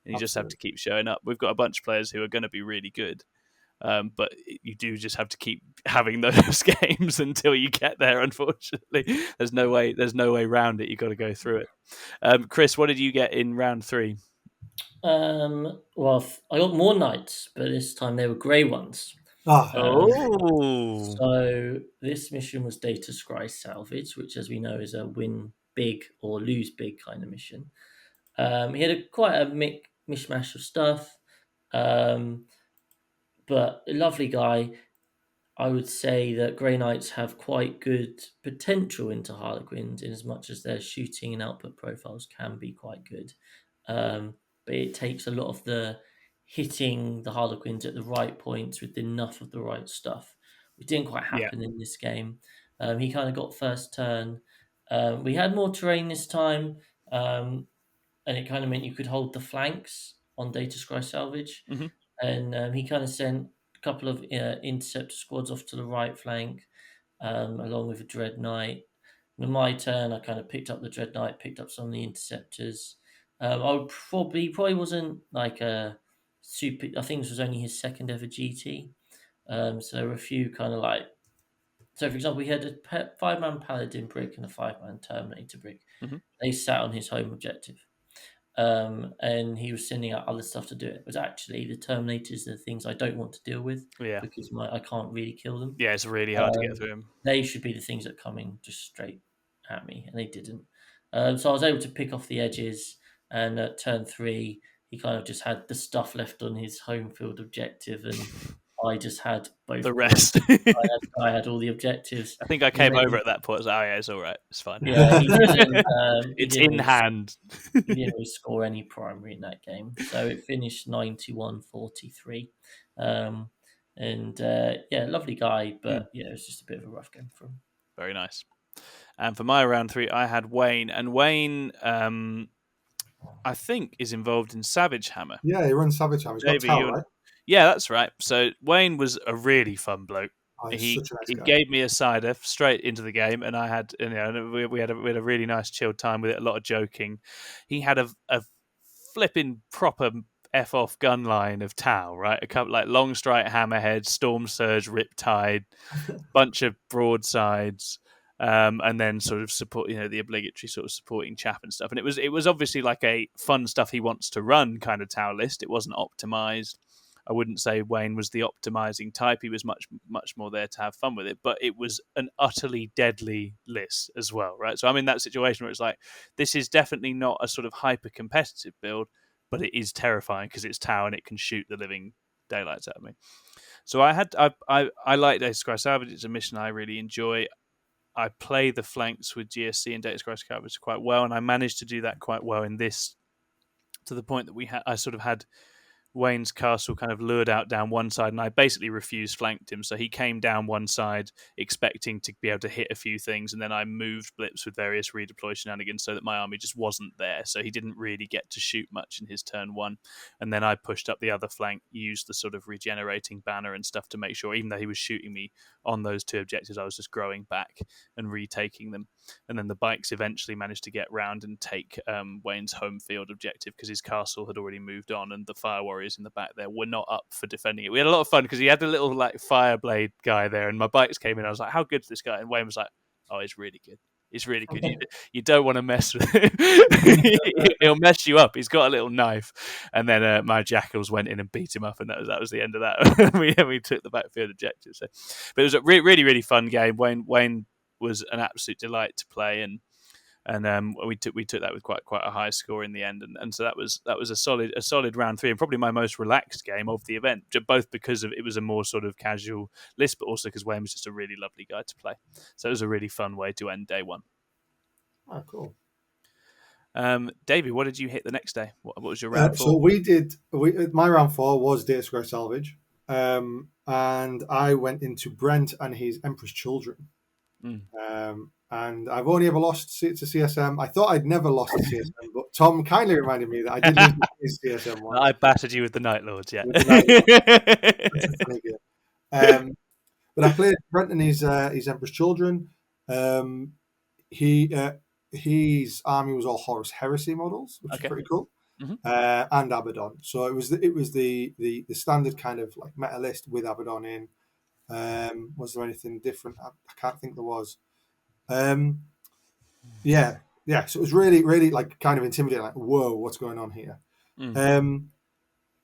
Speaker 2: and you just have to keep showing up. We've got a bunch of players who are going to be really good. But you do just have to keep having those games until you get there. Unfortunately, there's no way around it. You've got to go through it. Chris, what did you get in round 3?
Speaker 4: Well, I got more knights, but this time they were grey ones. So this mission was Data Scry Salvage, which, as we know, is a win big or lose big kind of mission. He had quite a mishmash of stuff. But a lovely guy. I would say that Grey Knights have quite good potential into Harlequins in as much as their shooting and output profiles can be quite good. But it takes a lot of the hitting the Harlequins at the right points with enough of the right stuff, which didn't quite happen in this game. He kind of got first turn. We had more terrain this time, and it kind of meant you could hold the flanks on Data Scry Salvage.
Speaker 2: Mm-hmm.
Speaker 4: And he kind of sent a couple of interceptor squads off to the right flank, along with a Dread Knight. On my turn, I kind of picked up the Dread Knight, picked up some of the interceptors. I would probably wasn't like a super. I think this was only his second ever GT. So there were a few kind of like. So, for example, we had a 5-man Paladin brick and a 5-man Terminator brick.
Speaker 2: Mm-hmm.
Speaker 4: They sat on his home objective. And he was sending out other stuff to do it. But actually, the Terminators are the things I don't want to deal with because I can't really kill them.
Speaker 2: Yeah, it's really hard to get through them.
Speaker 4: They should be the things that are coming just straight at me, and they didn't. So I was able to pick off the edges, and at turn 3, he kind of just had the stuff left on his home field objective, and I just had both
Speaker 2: the rest.
Speaker 4: I had all the objectives.
Speaker 2: I think I came over at that point. I was like, oh yeah, it's all right. It's fine.
Speaker 4: Yeah, he didn't,
Speaker 2: it's in hand.
Speaker 4: He didn't really score any primary in that game. So it finished 91-43. Lovely guy, but it was just a bit of a rough game for him.
Speaker 2: Very nice. And for my round 3, I had Wayne. And Wayne, I think, is involved in Savage Hammer.
Speaker 3: Yeah, he runs Savage Hammer. He's got Tau, right?
Speaker 2: Yeah, that's right. So Wayne was a really fun bloke. He gave me a cider straight into the game, and I had, we had a really nice chilled time with it. A lot of joking. He had a flipping proper F off gun line of Tau, right? A couple like long strike hammerhead, storm surge, riptide, bunch of broadsides. And then sort of support, the obligatory sort of supporting chap and stuff. And it was obviously like a fun stuff he wants to run kind of Tau list. It wasn't optimized. I wouldn't say Wayne was the optimizing type. He was much more there to have fun with it. But it was an utterly deadly list as well, right? So I'm in that situation where it's like, this is definitely not a sort of hyper competitive build, but it is terrifying because it's Tau and it can shoot the living daylights out of me. So I like Data Scry Salvage. It's a mission I really enjoy. I play the flanks with GSC and Data Scry Salvage quite well, and I managed to do that quite well in this, to the point that I sort of had Wayne's castle kind of lured out down one side, and I basically flanked him. So he came down one side expecting to be able to hit a few things, and then I moved blips with various redeploy shenanigans so that my army just wasn't there. So he didn't really get to shoot much in his turn 1. And then I pushed up the other flank, used the sort of regenerating banner and stuff to make sure, even though he was shooting me on those 2 objectives, I was just growing back and retaking them. And then the bikes eventually managed to get round and take Wayne's home field objective because his castle had already moved on, and the fire warriors in the back there were not up for defending it. We had a lot of fun because he had a little like fireblade guy there, and my bikes came in. I was like, how good's this guy? And Wayne was like, oh, he's really good. He's really good. You don't want to mess with him. He'll mess you up. He's got a little knife. And then my jackals went in and beat him up, and that was the end of that. we took the backfield objective. So, but it was a really, really fun game. Wayne was an absolute delight to play, and we took that with quite a high score in the end, and so that was a solid round 3, and probably my most relaxed game of the event, both because it was a more sort of casual list, but also because Wayne was just a really lovely guy to play. So it was a really fun way to end day 1.
Speaker 3: Oh, cool.
Speaker 2: Davey, what did you hit the next day? What was your round 4?
Speaker 3: So my round 4 was Data Scry Salvage, and I went into Brent and his Emperor's Children. And I've only ever lost to CSM. I thought I'd never lost to CSM, but Tom kindly reminded me that I did lose to CSM once.
Speaker 2: I battered you with the Night Lords, yeah.
Speaker 3: But I played Brent and his Emperor's Children. His army was all Horus Heresy models, which is pretty cool, and Abaddon. So it was the standard kind of like meta list with Abaddon in. Was there anything different? I can't think there was. So it was really, really like kind of intimidating. Like, whoa, what's going on here?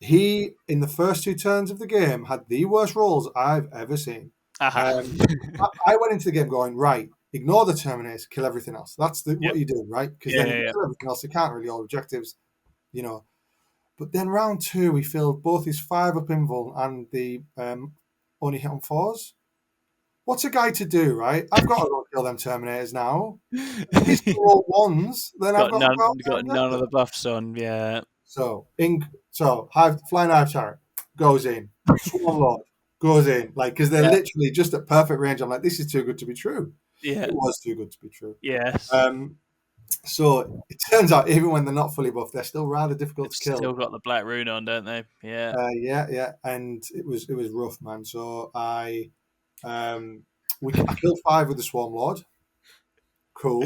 Speaker 3: He, in the first 2 turns of the game, had the worst rolls I've ever seen. I went into the game going, right, ignore the Terminators, kill everything else. That's what you do, right? Because then you kill everything else. You can't really all objectives, But then round 2, he filled both his 5-up invul and the only hit on 4s. what's a guy to do, right? I've got to go kill them Terminators now. These are all ones. Then I've got
Speaker 2: none of the buffs on. Yeah.
Speaker 3: So flying hive tyrant goes in. Swarm Lord goes in, like, because they're literally just at perfect range. I'm like, this is too good to be true.
Speaker 2: Yeah,
Speaker 3: it was too good to be true.
Speaker 2: Yes.
Speaker 3: So it turns out even when they're not fully buffed, they're still rather difficult to kill.
Speaker 2: Still got the black rune on, don't they? Yeah.
Speaker 3: Yeah. And it was rough, man. So I killed 5 with the Swarm Lord. Cool.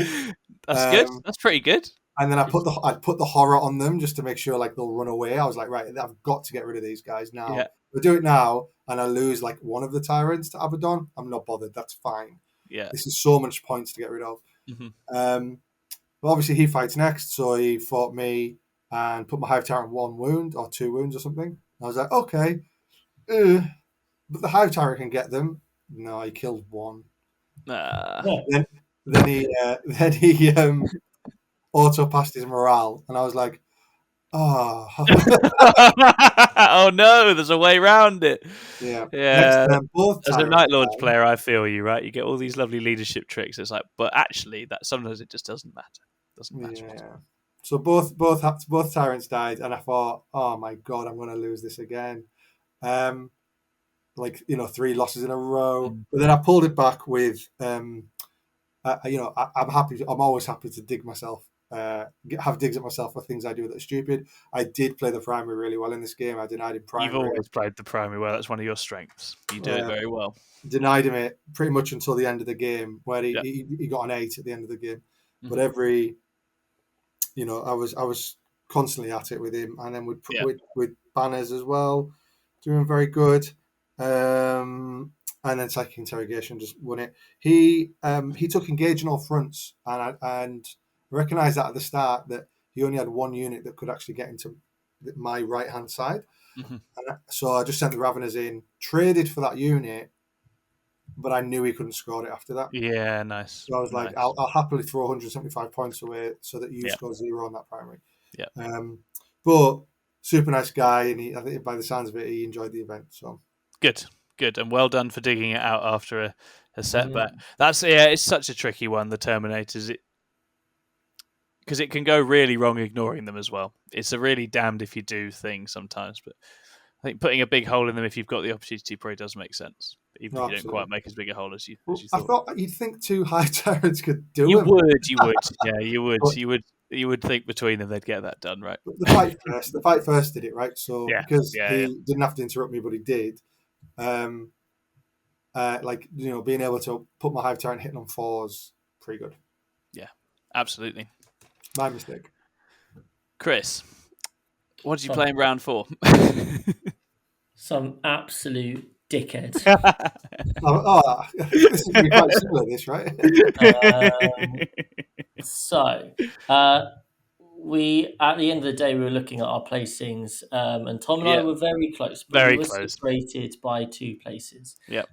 Speaker 2: That's good. That's pretty good.
Speaker 3: And then I put the horror on them just to make sure like they'll run away. I was like, right, I've got to get rid of these guys now.
Speaker 2: Yeah.
Speaker 3: We'll do it now, and I lose like one of the Tyrants to Abaddon. I'm not bothered. That's fine.
Speaker 2: Yeah.
Speaker 3: This is so much points to get rid of.
Speaker 2: Mm-hmm.
Speaker 3: But obviously he fights next, so he fought me and put my Hive Tyrant 1 wound or 2 wounds or something. I was like, okay, but the Hive Tyrant can get them. No, he killed 1. Then he auto passed his morale, and I was like, oh.
Speaker 2: Oh no, there's a way around it.
Speaker 3: Yeah.
Speaker 2: As a Night Lords player, I feel you, right? You get all these lovely leadership tricks. It's like, but actually, that sometimes it just doesn't matter.
Speaker 3: Yeah. So both tyrants died, and I thought, oh my god, I'm going to lose this again. 3 losses in a row. But then I pulled it back with, I'm happy. I'm always happy to dig myself. Have digs at myself for things I do that are stupid. I did play the primary really well in this game. I denied him primary.
Speaker 2: You've always played the primary well. That's one of your strengths. You do it very well.
Speaker 3: Denied him it pretty much until the end of the game, where he got an 8 at the end of the game. But I was constantly at it with him, and then with banners as well, doing very good. And then Psychic Interrogation just won it. He took Engage on all fronts, and recognised that at the start that he only had 1 unit that could actually get into my right hand side. And so I just sent the Raveners in, traded for that unit, but I knew he couldn't score it after that.
Speaker 2: Yeah, nice.
Speaker 3: So I was like, I'll happily throw 175 points away so that you score 0 on that primary.
Speaker 2: Yeah.
Speaker 3: But super nice guy, and I think by the sounds of it, he enjoyed the event. So
Speaker 2: good, and well done for digging it out after a setback. It's such a tricky one. The Terminators, because it can go really wrong ignoring them as well. It's a really damned if you do thing sometimes, but I think putting a big hole in them if you've got the opportunity probably does make sense, even if you don't quite make as big a hole as you thought.
Speaker 3: I thought you'd think 2 high tyrants could do it.
Speaker 2: You would, yeah, you would. You would think between them they'd get that done, right?
Speaker 3: But the fight first did it, right? So because he didn't have to interrupt me, but he did. Being able to put my Hive Tyrant hitting on 4s, pretty good.
Speaker 2: Yeah, absolutely.
Speaker 3: My mistake.
Speaker 2: Chris, what did you play in round 4?
Speaker 4: Some absolute dickhead.
Speaker 3: This would be quite similar, this, right?
Speaker 4: We at the end of the day we were looking at our placings, and Tom and I were very close. But we were separated by 2 places.
Speaker 2: Yeah.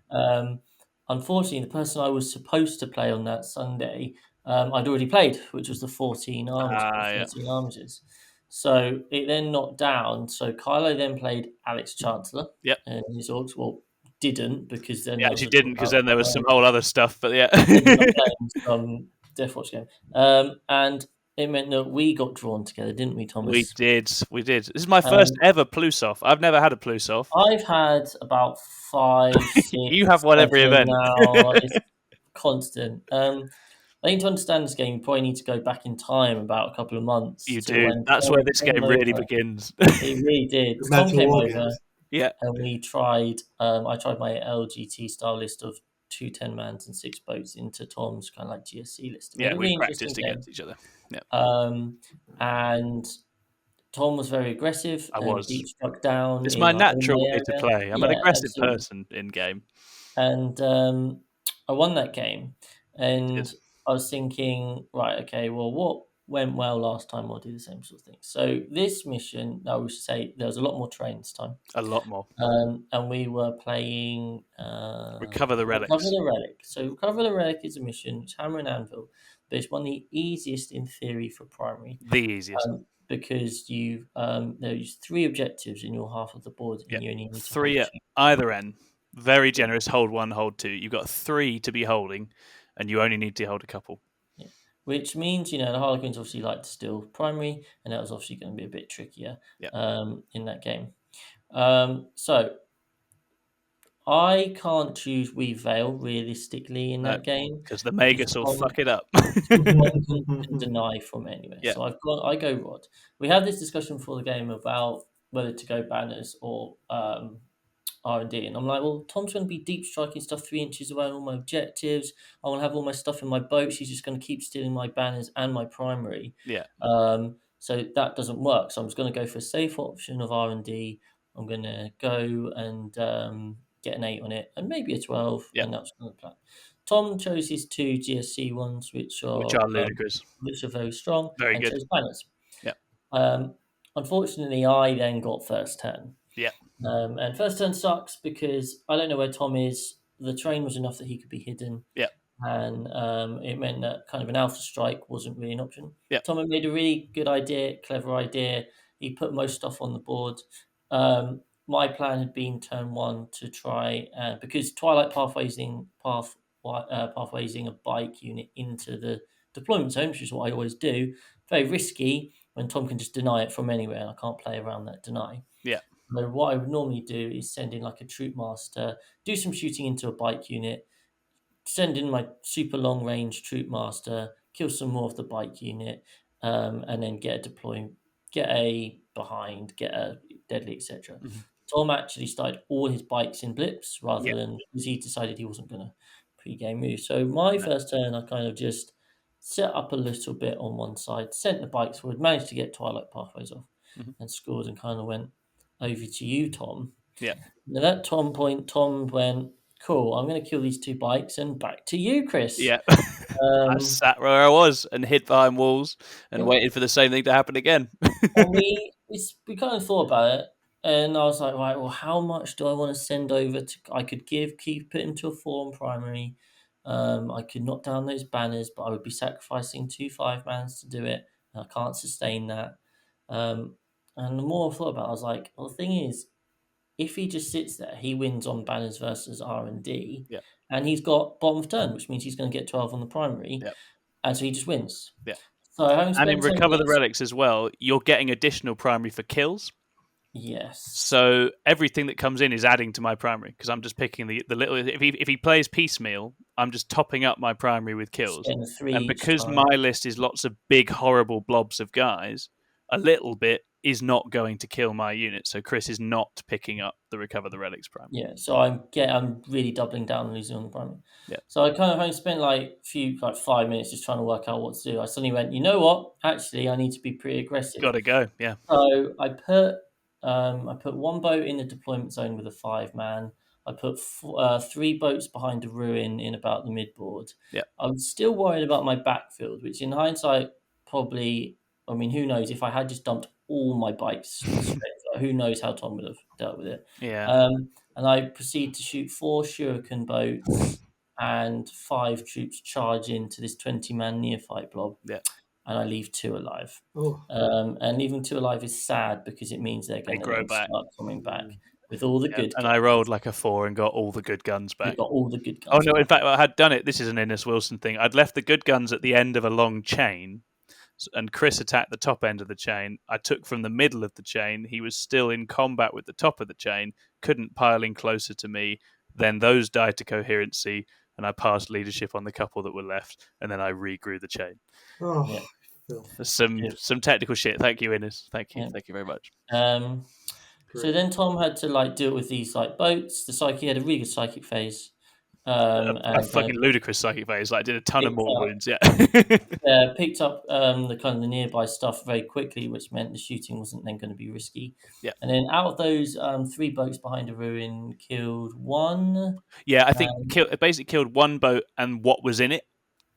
Speaker 4: Unfortunately, the person I was supposed to play on that Sunday, I'd already played, which was the 14 Armigers. So it then knocked down. So Kylo then played Alex Chancellor.
Speaker 2: Yep.
Speaker 4: And his orcs, didn't, because then
Speaker 2: actually didn't, because then there was some whole other stuff. But
Speaker 4: some Death Watch game, and it meant that we got drawn together, didn't we, Thomas?
Speaker 2: We did. This is my first ever Plus-off. I've never had a Plus-off.
Speaker 4: I've had about 5, 6.
Speaker 2: You have won every event
Speaker 4: now. It's constant. I think to understand this game, you probably need to go back in time about a couple of months.
Speaker 2: You do. That's where this game really begins.
Speaker 4: It really did. Tom came over.
Speaker 2: Yeah.
Speaker 4: And we tried, I tried my LGT style list of 2 10-mans and 6 boats into Tom's kind of like GSC list.
Speaker 2: We practiced against each other. Yeah.
Speaker 4: And Tom was very aggressive.
Speaker 2: I was.
Speaker 4: Deep struck down.
Speaker 2: It's my natural way to play. I'm an aggressive person in game.
Speaker 4: And I won that game. And I was thinking, right, okay, well, what went well last time? I'll do the same sort of thing. So this mission, I would say there was a lot more terrain this time.
Speaker 2: A lot more.
Speaker 4: And we were playing...
Speaker 2: Recover the Relics.
Speaker 4: Recover the Relic. So Recover the Relic is a mission, it's Hammer and Anvil, but it's one of the easiest in theory for primary.
Speaker 2: The easiest.
Speaker 4: Because there's 3 objectives in your half of the board. And you only need
Speaker 2: 3 at either end. very generous hold 1, hold 2. You've got 3 to be holding, and you only need to hold a couple.
Speaker 4: Yeah. Which means, the Harlequins obviously like to steal primary, and that was obviously going to be a bit trickier in that game. So I can't choose Weave Veil realistically in that game
Speaker 2: because the Magus will fuck it up.
Speaker 4: can deny from anywhere. So I go Rod. We had this discussion before the game about whether to go banners or R&D, and I'm like, well, Tom's going to be deep striking stuff 3 inches away on all my objectives. I want to have all my stuff in my boat. She's just going to keep stealing my banners and my primary. So that doesn't work. So I'm just going to go for a safe option of R&D. I'm going to go and get an 8 on it, and maybe a 12, and that's the plan. Tom chose his 2 GSC ones, which are
Speaker 2: ludicrous,
Speaker 4: which are very strong,
Speaker 2: very good.
Speaker 4: Chose banners. Unfortunately, I then got first turn. And first turn sucks because I don't know where Tom is. The terrain was enough that he could be hidden. And it meant that kind of an alpha strike wasn't really an option. Tom had made a really good idea, clever idea. He put most stuff on the board. My plan had been turn 1 to try, because Twilight pathwaysing a bike unit into the deployment zone, which is what I always do. Very risky when Tom can just deny it from anywhere, and I can't play around that deny. So what I would normally do is send in like a troop master, do some shooting into a bike unit, send in my super long range troop master, kill some more of the bike unit, and then get a behind, get a deadly, etc. Tom actually started all his bikes in blips rather than, because he decided he wasn't going to pre-game move. So my first turn, I kind of just set up a little bit on one side, sent the bikes forward, managed to get Twilight Pathways off, and scored, and kind of went over to you, Tom. Now that point, Tom went, cool, I'm going to kill these 2 bikes, and back to you, Chris.
Speaker 2: I sat where I was and hid behind walls and waited for the same thing to happen again.
Speaker 4: And we kind of thought about it, and I was like, right, well, how much do I want to send over to? I could keep it into a 4 on primary. I could knock down those banners, but I would be sacrificing 2 5-mans to do it, and I can't sustain that. And the more I thought about it, I was like, well, the thing is, if he just sits there, he wins on banners versus R&D, and he's got bottom of turn, which means he's going to get 12 on the primary, and so he just wins. So
Speaker 2: and in Recover the Relics as well, you're getting additional primary for kills. So everything that comes in is adding to my primary, because I'm just picking the little. If he plays piecemeal, I'm just topping up my primary with kills. And because my list is lots of big horrible blobs of guys, a little bit is not going to kill my unit. So Chris is not picking up the Recover the Relics primary.
Speaker 4: So I'm really doubling down and losing on the primary. So I kind of only spent like 5 minutes just trying to work out what to do. I suddenly went, you know what? Actually, I need to be pretty aggressive.
Speaker 2: Got to go.
Speaker 4: So I put 1 boat in the deployment zone with a 5-man. I put 3 boats behind a ruin in about the midboard. I was still worried about my backfield, which in hindsight probably, I mean, who knows, if I had just dumped all my bikes straight, who knows how Tom would have dealt with it. And I proceed to shoot 4 shuriken boats and 5 troops charge into this 20-man neophyte blob. And I leave 2 alive. And leaving 2 alive is sad because it means they're going to start coming back with all the good guns.
Speaker 2: And I rolled like a 4 and got all the good guns back.
Speaker 4: You got all the good guns.
Speaker 2: Oh, no, in fact, I had done it. This is an Innes Wilson thing. I'd left the good guns at the end of a long chain, and Chris attacked the top end of the chain. I took from the middle of the chain. He was still in combat with the top of the chain, couldn't pile in closer to me. Then those died to coherency, and I passed leadership on the couple that were left, and then I regrew the chain. Some technical shit. Thank you, Innes. Thank you very much.
Speaker 4: So then Tom had to deal with these boats. The psyche had a really good psychic phase.
Speaker 2: A fucking ludicrous psychic phase. I did a ton of more wounds.
Speaker 4: Picked up the kind of the nearby stuff very quickly, which meant the shooting wasn't then going to be risky. And then out of those 3 boats behind a ruin, killed 1.
Speaker 2: I think it basically killed 1 boat and what was in it.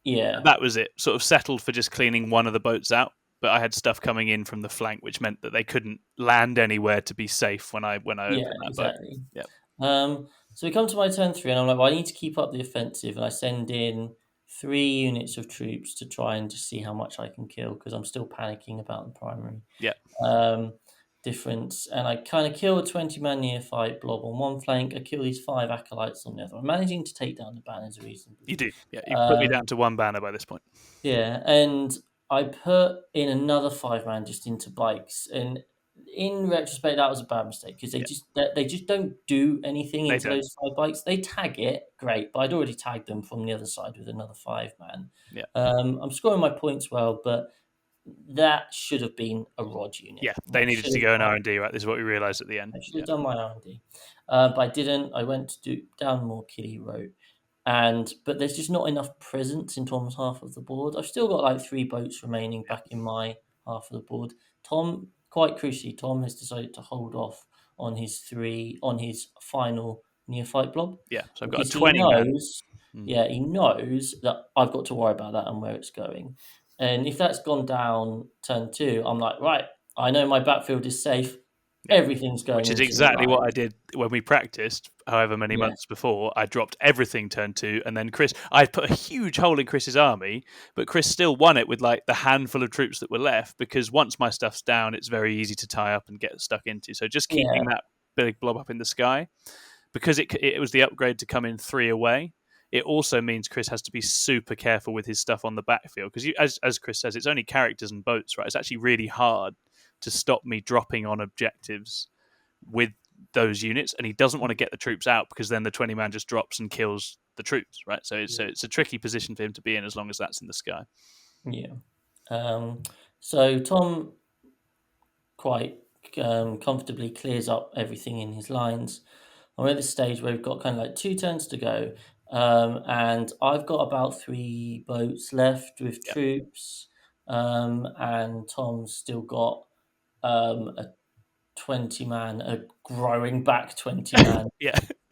Speaker 2: That was it. Sort of settled for just cleaning 1 of the boats out. But I had stuff coming in from the flank, which meant that they couldn't land anywhere to be safe when I opened that boat.
Speaker 4: So we come to my turn 3, and I'm like, well, I need to keep up the offensive, and I send in 3 units of troops to try and just see how much I can kill, because I'm still panicking about the primary. difference, and I kind of kill a 20-man neophyte blob on one flank. I kill these 5 acolytes on the other. I'm managing to take down the banners reasonably.
Speaker 2: You do, yeah. You put me down to 1 banner by this point.
Speaker 4: Yeah, and I put in another 5-man just into bikes, and in retrospect, that was a bad mistake because they just don't do anything into those 5 bikes. They tag it, great, but I'd already tagged them from the other side with another 5-man.
Speaker 2: Yeah,
Speaker 4: I'm scoring my points well, but that should have been a Rod unit.
Speaker 2: Yeah, they needed to go in R&D, right? This is what we realised at the end.
Speaker 4: I should have done my R&D, but I didn't. I went to do down more Kitty wrote. But there's just not enough presence in Tom's half of the board. I've still got like 3 boats remaining back in my half of the board. Tom, quite crucially, Tom has decided to hold off on his final neophyte blob.
Speaker 2: Yeah, so I've got a 20 man.
Speaker 4: Yeah, he knows that I've got to worry about that and where it's going. And if that's gone down turn 2, I'm like, right, I know my backfield is safe. Yeah. Everything's going.
Speaker 2: Which is exactly what I did when we practiced, however many months before. I dropped everything turn 2, and then I put a huge hole in Chris's army, but Chris still won it with like the handful of troops that were left, because once my stuff's down, it's very easy to tie up and get stuck into. So just keeping that big blob up in the sky, because it was the upgrade to come in 3 away. It also means Chris has to be super careful with his stuff on the backfield, because as Chris says, it's only characters and boats, right? It's actually really hard to stop me dropping on objectives with those units, and he doesn't want to get the troops out, because then the 20 man just drops and kills the troops, right? So it's a tricky position for him to be in as long as that's in the sky.
Speaker 4: Yeah. So Tom quite comfortably clears up everything in his lines. I'm at this stage where we've got kind of like 2 turns to go, and I've got about 3 boats left with troops, and Tom's still got a 20-man, a growing back 20-man,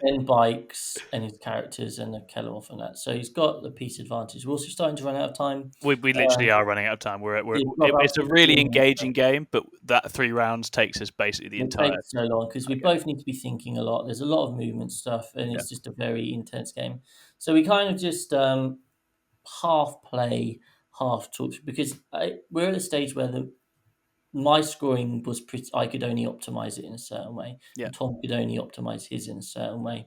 Speaker 4: 10 bikes and his characters and a Kelloff and that. So he's got the piece advantage. We're also starting to run out of time.
Speaker 2: We literally are running out of time. It's a really engaging game, but that 3 rounds takes us basically the entire. It
Speaker 4: takes so long because we both need to be thinking a lot. There's a lot of movement stuff, and it's just a very intense game. So we kind of just half play, half talk, because we're at a stage where my scoring was pretty. I could only optimize it in a certain way.
Speaker 2: Yeah.
Speaker 4: Tom could only optimize his in a certain way.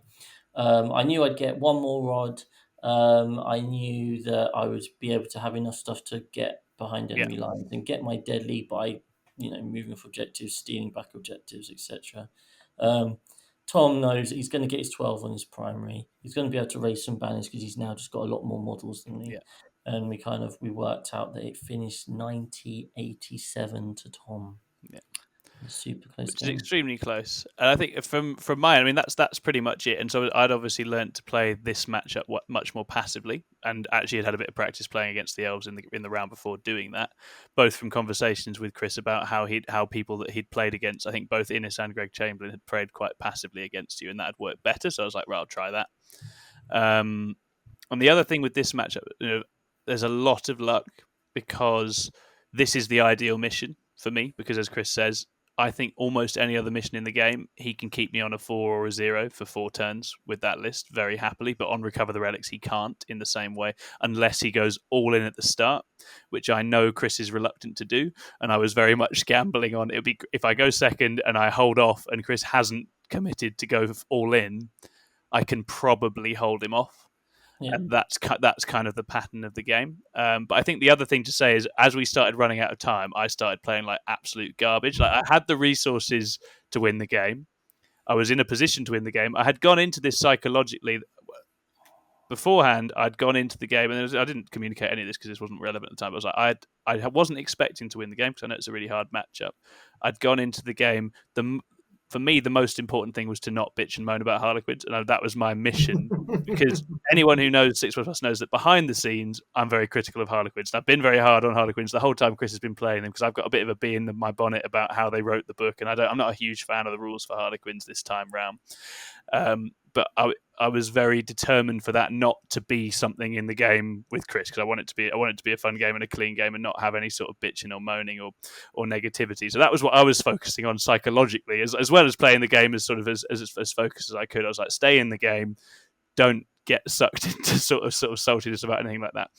Speaker 4: I knew I'd get 1 more rod. I knew that I would be able to have enough stuff to get behind enemy lines and get my deadly by, moving off objectives, stealing back objectives, etc. Tom knows that he's going to get his 12 on his primary. He's going to be able to raise some banners because he's now just got a lot more models than me. Yeah. And we worked out that it finished 90-87 to Tom.
Speaker 2: Yeah,
Speaker 4: super close.
Speaker 2: Which is extremely close. And I think from mine, I mean that's pretty much it. And so I'd obviously learned to play this matchup much more passively, and actually had a bit of practice playing against the elves in the round before doing that. Both from conversations with Chris about how people that he'd played against, I think both Innes and Greg Chamberlain had played quite passively against you, and that had worked better. So I was like, right, I'll try that. And the other thing with this matchup, there's a lot of luck, because this is the ideal mission for me, because as Chris says, I think almost any other mission in the game, he can keep me on a 4 or a 0 for 4 turns with that list very happily, but on Recover the Relics he can't in the same way, unless he goes all in at the start, which I know Chris is reluctant to do, and I was very much gambling on it. If I go second and I hold off and Chris hasn't committed to go all in, I can probably hold him off. Yeah. And that's kind of the pattern of the game. But I think the other thing to say is, as we started running out of time, I started playing like absolute garbage. Like, I had the resources to win the game. I was in a position to win the game. I had gone into this psychologically. Beforehand, I'd gone into the game, and I didn't communicate any of this because this wasn't relevant at the time. I was like, I wasn't expecting to win the game because I know it's a really hard matchup. I'd gone into the game. For me, the most important thing was to not bitch and moan about Harlequins, and that was my mission. Because anyone who knows 6++ knows that behind the scenes, I'm very critical of Harlequins. And I've been very hard on Harlequins the whole time Chris has been playing them, because I've got a bit of a bee in my bonnet about how they wrote the book, and I'm not a huge fan of the rules for Harlequins this time round. But I was very determined for that not to be something in the game with Chris, because I want it to be a fun game and a clean game, and not have any sort of bitching or moaning or negativity. So that was what I was focusing on psychologically, as well as playing the game as sort of as focused as I could. I was like, stay in the game, don't get sucked into sort of saltiness about anything like that.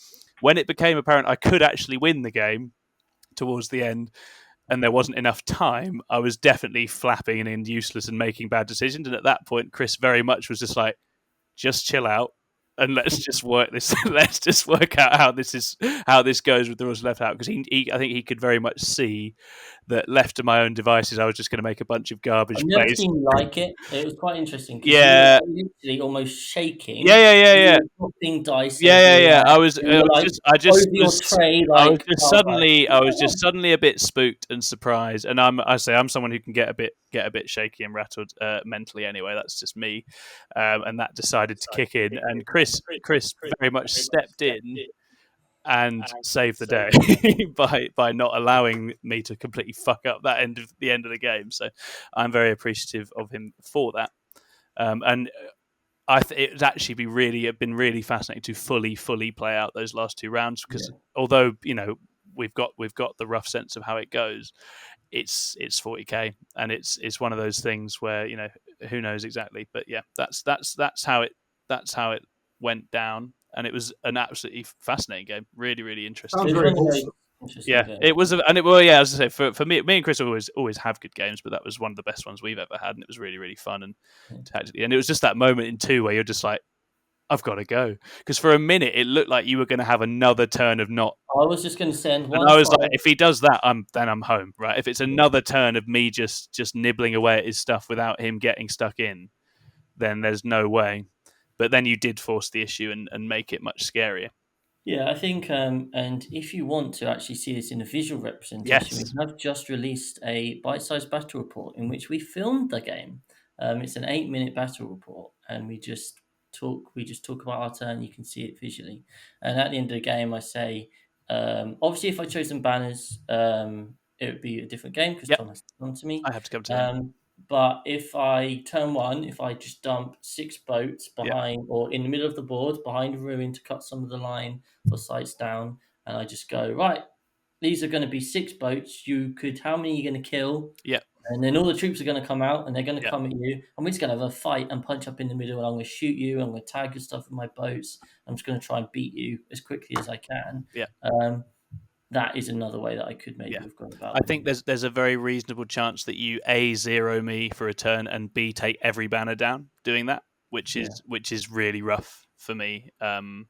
Speaker 2: When it became apparent I could actually win the game towards the end, and there wasn't enough time, I was definitely flapping and useless and making bad decisions. And at that point, Chris very much was just like, just chill out and let's just work this. Let's just work out how this goes with the rules left out. Because I think he could very much see that left to my own devices, I was just going to make a bunch of garbage
Speaker 4: I've never
Speaker 2: plays.
Speaker 4: seen like it. It was quite interesting.
Speaker 2: Yeah,
Speaker 4: you were literally almost shaking.
Speaker 2: Yeah.
Speaker 4: Dropping dice.
Speaker 2: Yeah. I was just suddenly a bit spooked and surprised. And I'm someone who can get a bit shaky and rattled mentally anyway. That's just me. And that decided to kick in. And Chris very much stepped in and saved the day by not allowing me to completely fuck up the end of the game. So I'm very appreciative of him for that. And it would actually been really fascinating to fully play out those last 2 rounds, because although we've got the rough sense of how it goes, it's 40k, and it's one of those things where who knows exactly, but yeah, that's how it went down. And it was an absolutely fascinating game. Really, really interesting.
Speaker 3: Sounds very wholesome.
Speaker 2: It was, as I say, for me and Chris always have good games, but that was one of the best ones we've ever had, and it was really, really fun and tactically. And it was just that moment in 2 where you're just like, I've got to go, because for a minute it looked like you were going to have another turn of not.
Speaker 4: I was just going to send one.
Speaker 2: And I was like, if he does that, then I'm home, right? If it's another turn of me just nibbling away at his stuff without him getting stuck in, then there's no way. But then you did force the issue and make it much scarier.
Speaker 4: Yeah, I think, and if you want to actually see this in a visual representation, we have just released a bite-sized battle report in which we filmed the game. It's an 8-minute battle report, and we just talk about our turn. You can see it visually, and at the end of the game, I say, obviously, if I chose some banners, it would be a different game because Tom has to come to me.
Speaker 2: I have to come to him.
Speaker 4: But if I just dump 6 boats behind or in the middle of the board behind a ruin to cut some of the line for sites down, and I just go, right, these are going to be 6 boats. How many are you going to kill?
Speaker 2: Yeah.
Speaker 4: And then all the troops are going to come out and they're going to come at you. And we're just going to have a fight and punch up in the middle. And I'm going to shoot you. I'm going to tag your stuff with my boats. I'm just going to try and beat you as quickly as I can.
Speaker 2: Yeah.
Speaker 4: That is another way that I could maybe have gone about.
Speaker 2: I think there's a very reasonable chance that you A, zero me for a turn, and B, take every banner down doing that, which is really rough for me. And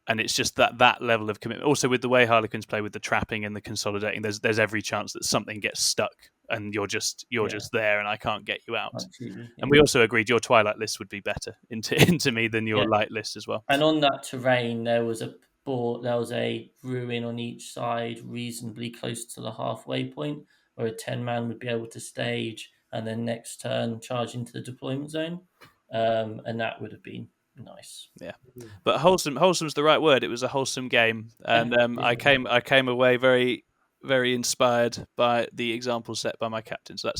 Speaker 2: it's just that level of commitment. Also, with the way Harlequins play with the trapping and the consolidating, there's every chance that something gets stuck and you're just there, and I can't get you out. And we also agreed your Twilight list would be better into me than your light list as well.
Speaker 4: And on that terrain, there was a ruin on each side, reasonably close to the halfway point, where a 10-man would be able to stage and then next turn charge into the deployment zone, and that would have been nice.
Speaker 2: Yeah, but wholesome's the right word. It was a wholesome game, and I came away very, very inspired by the example set by my captain. So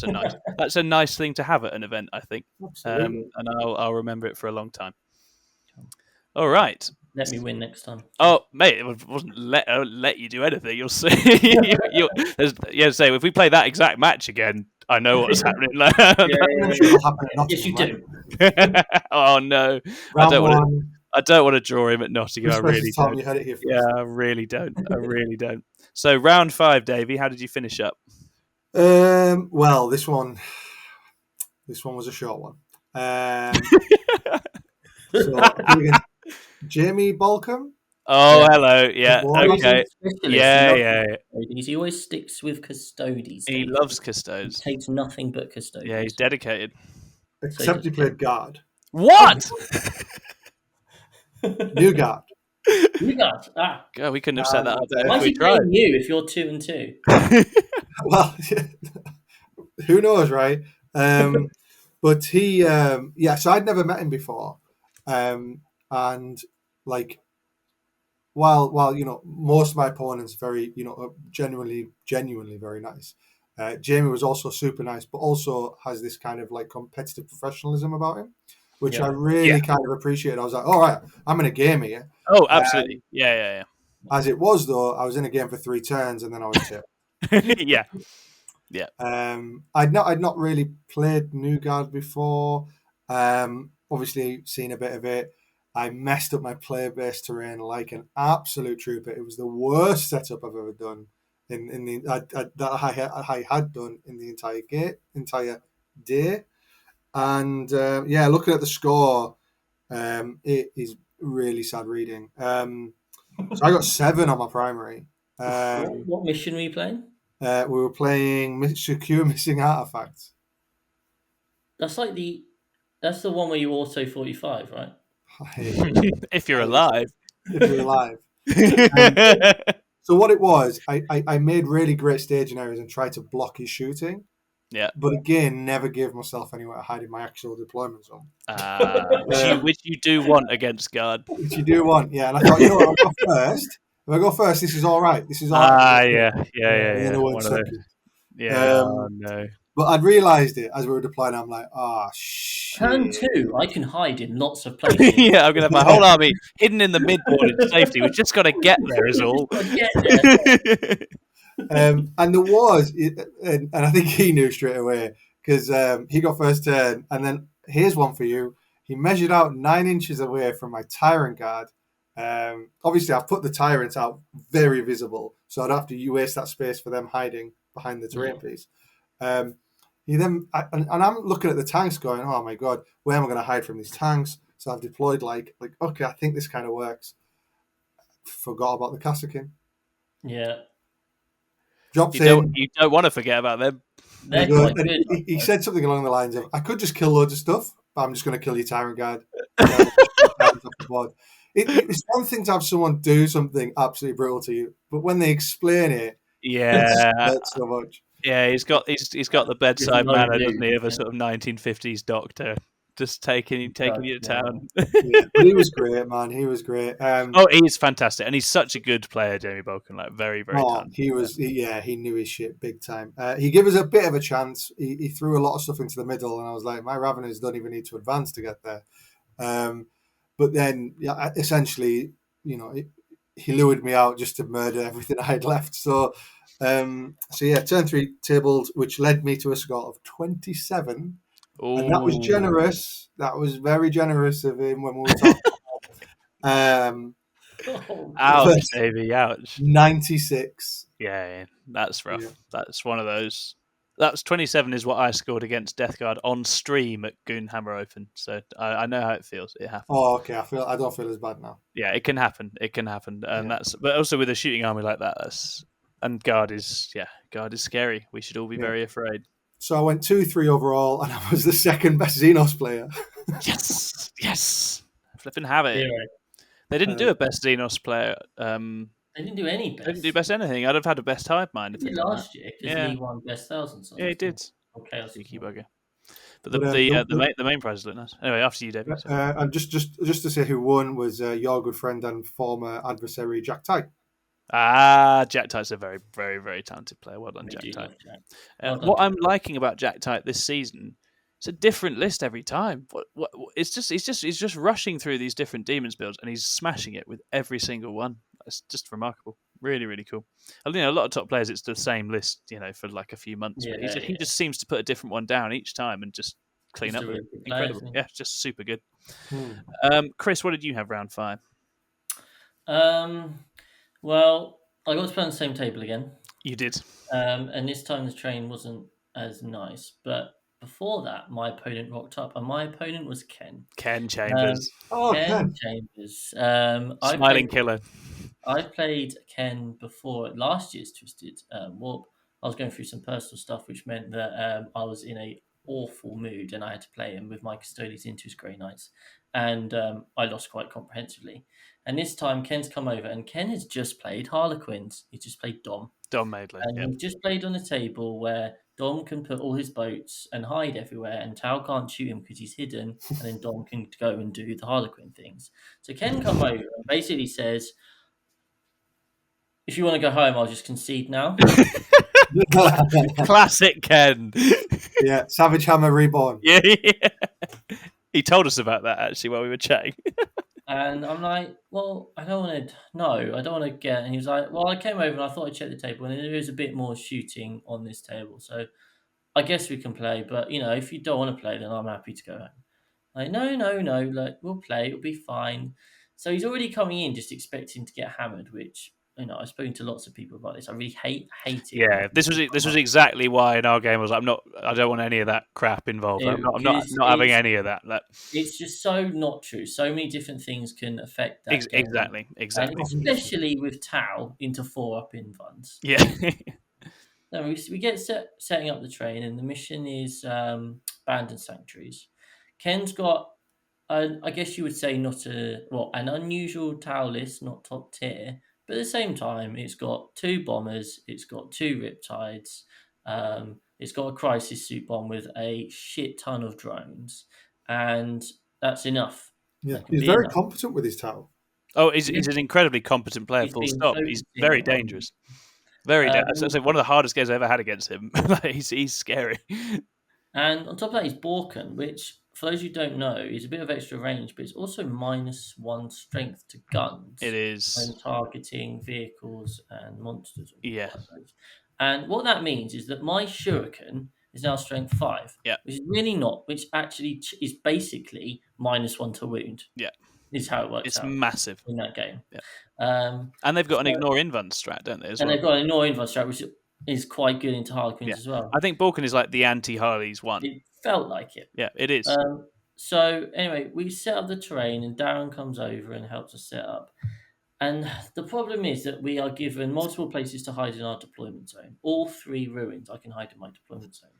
Speaker 2: that's a nice thing to have at an event, I think. And I'll remember it for a long time. All right.
Speaker 4: Let me win next time.
Speaker 2: Oh, mate, it wasn't let you do anything. You'll see. Say if we play that exact match again, I know what's happening.
Speaker 4: Yes, you do.
Speaker 2: Oh no, I don't want to draw him at Nottingham. I really don't. I really don't. So round 5, Davey, how did you finish up?
Speaker 3: Well, this one was a short one. So Jamie Balcom.
Speaker 2: Oh, hello. Yeah. Okay. Yeah.
Speaker 4: He always sticks with Custodes.
Speaker 2: He loves Custodes.
Speaker 4: He takes nothing but Custodes.
Speaker 2: Yeah, he's dedicated.
Speaker 3: Except he played guard.
Speaker 2: What?
Speaker 3: New guard.
Speaker 2: God, we couldn't have set that up there.
Speaker 4: Why is he playing you if you're 2 and 2?
Speaker 3: Well, who knows, right? But he, so I'd never met him before. And like, while most of my opponents very, genuinely very nice. Jamie was also super nice, but also has this kind of like competitive professionalism about him, which I really kind of appreciated. I was like, all right, I'm in a game here.
Speaker 2: Oh, absolutely. Yeah.
Speaker 3: As it was though, I was in a game for 3 turns and then I was tipped.
Speaker 2: Yeah.
Speaker 3: I'd not really played New Guard before. Obviously seen a bit of it. I messed up my player-based terrain like an absolute trooper. It was the worst setup I've ever done. in the that I had done in the entire day. And looking at the score, it is really sad reading. So I got 7 on my primary.
Speaker 4: What mission were you playing?
Speaker 3: We were playing Secure Missing Artifacts.
Speaker 4: That's the one where you auto 45, right?
Speaker 2: If you're alive.
Speaker 3: If you're alive. So what it was, I made really great staging errors and tried to block his shooting.
Speaker 2: Yeah.
Speaker 3: But again, never gave myself anywhere to hide in my actual deployment zone.
Speaker 2: Which you do want against guard.
Speaker 3: Which you do want, yeah. And I thought, what, I'll go first. If I go first, this is all right. This is all right.
Speaker 2: Yeah. No.
Speaker 3: But I'd realised it as we were deploying. I'm like, shit.
Speaker 4: Turn 2, I can hide in lots of places.
Speaker 2: Yeah, I'm going to have my whole army hidden in the midboard in safety. We've just got to get there is all.
Speaker 3: And there was, and I think he knew straight away because he got first turn. And then here's one for you. He measured out 9 inches away from my tyrant guard. Obviously, I've put the tyrants out very visible, so I'd have to waste that space for them hiding behind the terrain piece. He then, and I'm looking at the tanks going, oh my God, where am I going to hide from these tanks? So I've deployed like, okay, I think this kind of works. Forgot about the Kassakin.
Speaker 4: Yeah.
Speaker 3: Drops in.
Speaker 2: You don't want to forget about them.
Speaker 4: They're quite good.
Speaker 3: He said something along the lines of, I could just kill loads of stuff, but I'm just going to kill your tyrant guard. It's one thing to have someone do something absolutely brutal to you, but when they explain it, it's so much.
Speaker 2: Yeah, he's got the bedside manner, doesn't he, of a sort of 1950s doctor, just taking you to town.
Speaker 3: Yeah, but he was great, man. He was great.
Speaker 2: He's fantastic, and he's such a good player, Jamie Balkan. Like very, very talented.
Speaker 3: He knew his shit big time. He gave us a bit of a chance. He threw a lot of stuff into the middle, and I was like, my Raveners don't even need to advance to get there. But then, essentially, he lured me out just to murder everything I had left. So turn 3 tabled, which led me to a score of 27. Ooh. And that was generous. That was very generous of him when we were talking.
Speaker 2: Ouch, Davey, ouch.
Speaker 3: 96.
Speaker 2: Yeah, that's rough. Yeah. That's one of those. That's 27 is what I scored against Death Guard on stream at Goonhammer Open. So I know how it feels. It happens.
Speaker 3: Oh, okay. I don't feel as bad now.
Speaker 2: Yeah, it can happen. And but also with a shooting army like that, guard is scary. We should all be very afraid.
Speaker 3: So I went 2-3 overall, and I was the second best Xenos player.
Speaker 2: Yes. Flipping have it. Yeah. They didn't do a best Xenos player.
Speaker 4: They didn't do any best.
Speaker 2: They didn't do best anything. I'd have had a best hive mind.
Speaker 4: He did last year because he won best thousands.
Speaker 2: Yeah, he did.
Speaker 4: Okay,
Speaker 2: cheeky bugger. But the main prize looked nice. Anyway, after you, David.
Speaker 3: And just to say who won was your good friend and former adversary Jack Tite.
Speaker 2: Jack Tite's a very, very, very talented player. Well done, Jack Tite. What I'm liking about Jack Tite this season, it's a different list every time. He's just rushing through these different demons builds and he's smashing it with every single one. It's just remarkable. Really, really cool. A lot of top players, it's the same list, for like a few months. Yeah, but he just seems to put a different one down each time and just clean up. Incredible. Yeah, just super good. Chris, what did you have round 5?
Speaker 4: Well, I got to play on the same table again.
Speaker 2: You did.
Speaker 4: And this time the train wasn't as nice. But before that, my opponent rocked up, and my opponent was Ken.
Speaker 2: Ken Chambers.
Speaker 4: Ken Chambers.
Speaker 2: Smiling killer.
Speaker 4: I played Ken before at last year's Twisted Warp. I was going through some personal stuff, which meant that I was in a awful mood, and I had to play him with my Custodians into his Grey Knights. And I lost quite comprehensively. And this time, Ken's come over, and Ken has just played Harlequins. He just played Dom.
Speaker 2: Dom Maidley.
Speaker 4: And he's just played on a table where Dom can put all his boats and hide everywhere, and Tau can't shoot him because he's hidden, and then Dom can go and do the Harlequin things. So Ken come over and basically says, if you want to go home, I'll just concede now.
Speaker 2: Classic Ken.
Speaker 3: Yeah, Savage Hammer Reborn.
Speaker 2: Yeah. He told us about that, actually, while we were chatting.
Speaker 4: And I'm like, well, I don't want to get... And he was like, well, I came over and I thought I'd check the table, and there is a bit more shooting on this table, so I guess we can play, but, if you don't want to play, then I'm happy to go home. Like, no, we'll play, it'll be fine. So he's already coming in just expecting to get hammered, which I've spoken to lots of people about this. I really hate it.
Speaker 2: Yeah, this was exactly why in our game I was like, I don't want any of that crap involved. I'm not having any of that.
Speaker 4: It's just so not true. So many different things can affect that game.
Speaker 2: Exactly.
Speaker 4: And especially with Tau into 4-up invuns.
Speaker 2: Yeah.
Speaker 4: No, we get setting up the train, and the mission is abandoned sanctuaries. Ken's got, I guess you would say, an unusual Tau list, not top tier, but at the same time, it's got 2 bombers, it's got 2 riptides, it's got a crisis suit bomb with a shit ton of drones, and that's enough.
Speaker 3: Yeah, he's very competent with his Tau.
Speaker 2: Oh, he's an incredibly competent player. Full stop. He's very dangerous. Very dangerous. It's one of the hardest games I ever had against him. He's scary.
Speaker 4: And on top of that, he's Borken, which, for those who don't know, is a bit of extra range, but it's also -1 strength to guns.
Speaker 2: It is.
Speaker 4: When targeting vehicles and monsters.
Speaker 2: Yeah.
Speaker 4: And what that means is that my Shuriken is now strength 5.
Speaker 2: Yeah.
Speaker 4: Which actually is basically -1 to wound.
Speaker 2: Yeah.
Speaker 4: Is how it works.
Speaker 2: It's massive
Speaker 4: in that game.
Speaker 2: Yeah. And they've got an ignore invuln strat, don't they?
Speaker 4: They've got an ignore invuln strat, which is quite good into Harlequins as well.
Speaker 2: I think Borken is like the anti-Harleys one.
Speaker 4: It felt like it.
Speaker 2: Yeah, it is.
Speaker 4: So anyway, we set up the terrain, and Darren comes over and helps us set up. And the problem is that we are given multiple places to hide in our deployment zone. All 3 ruins I can hide in my deployment zone.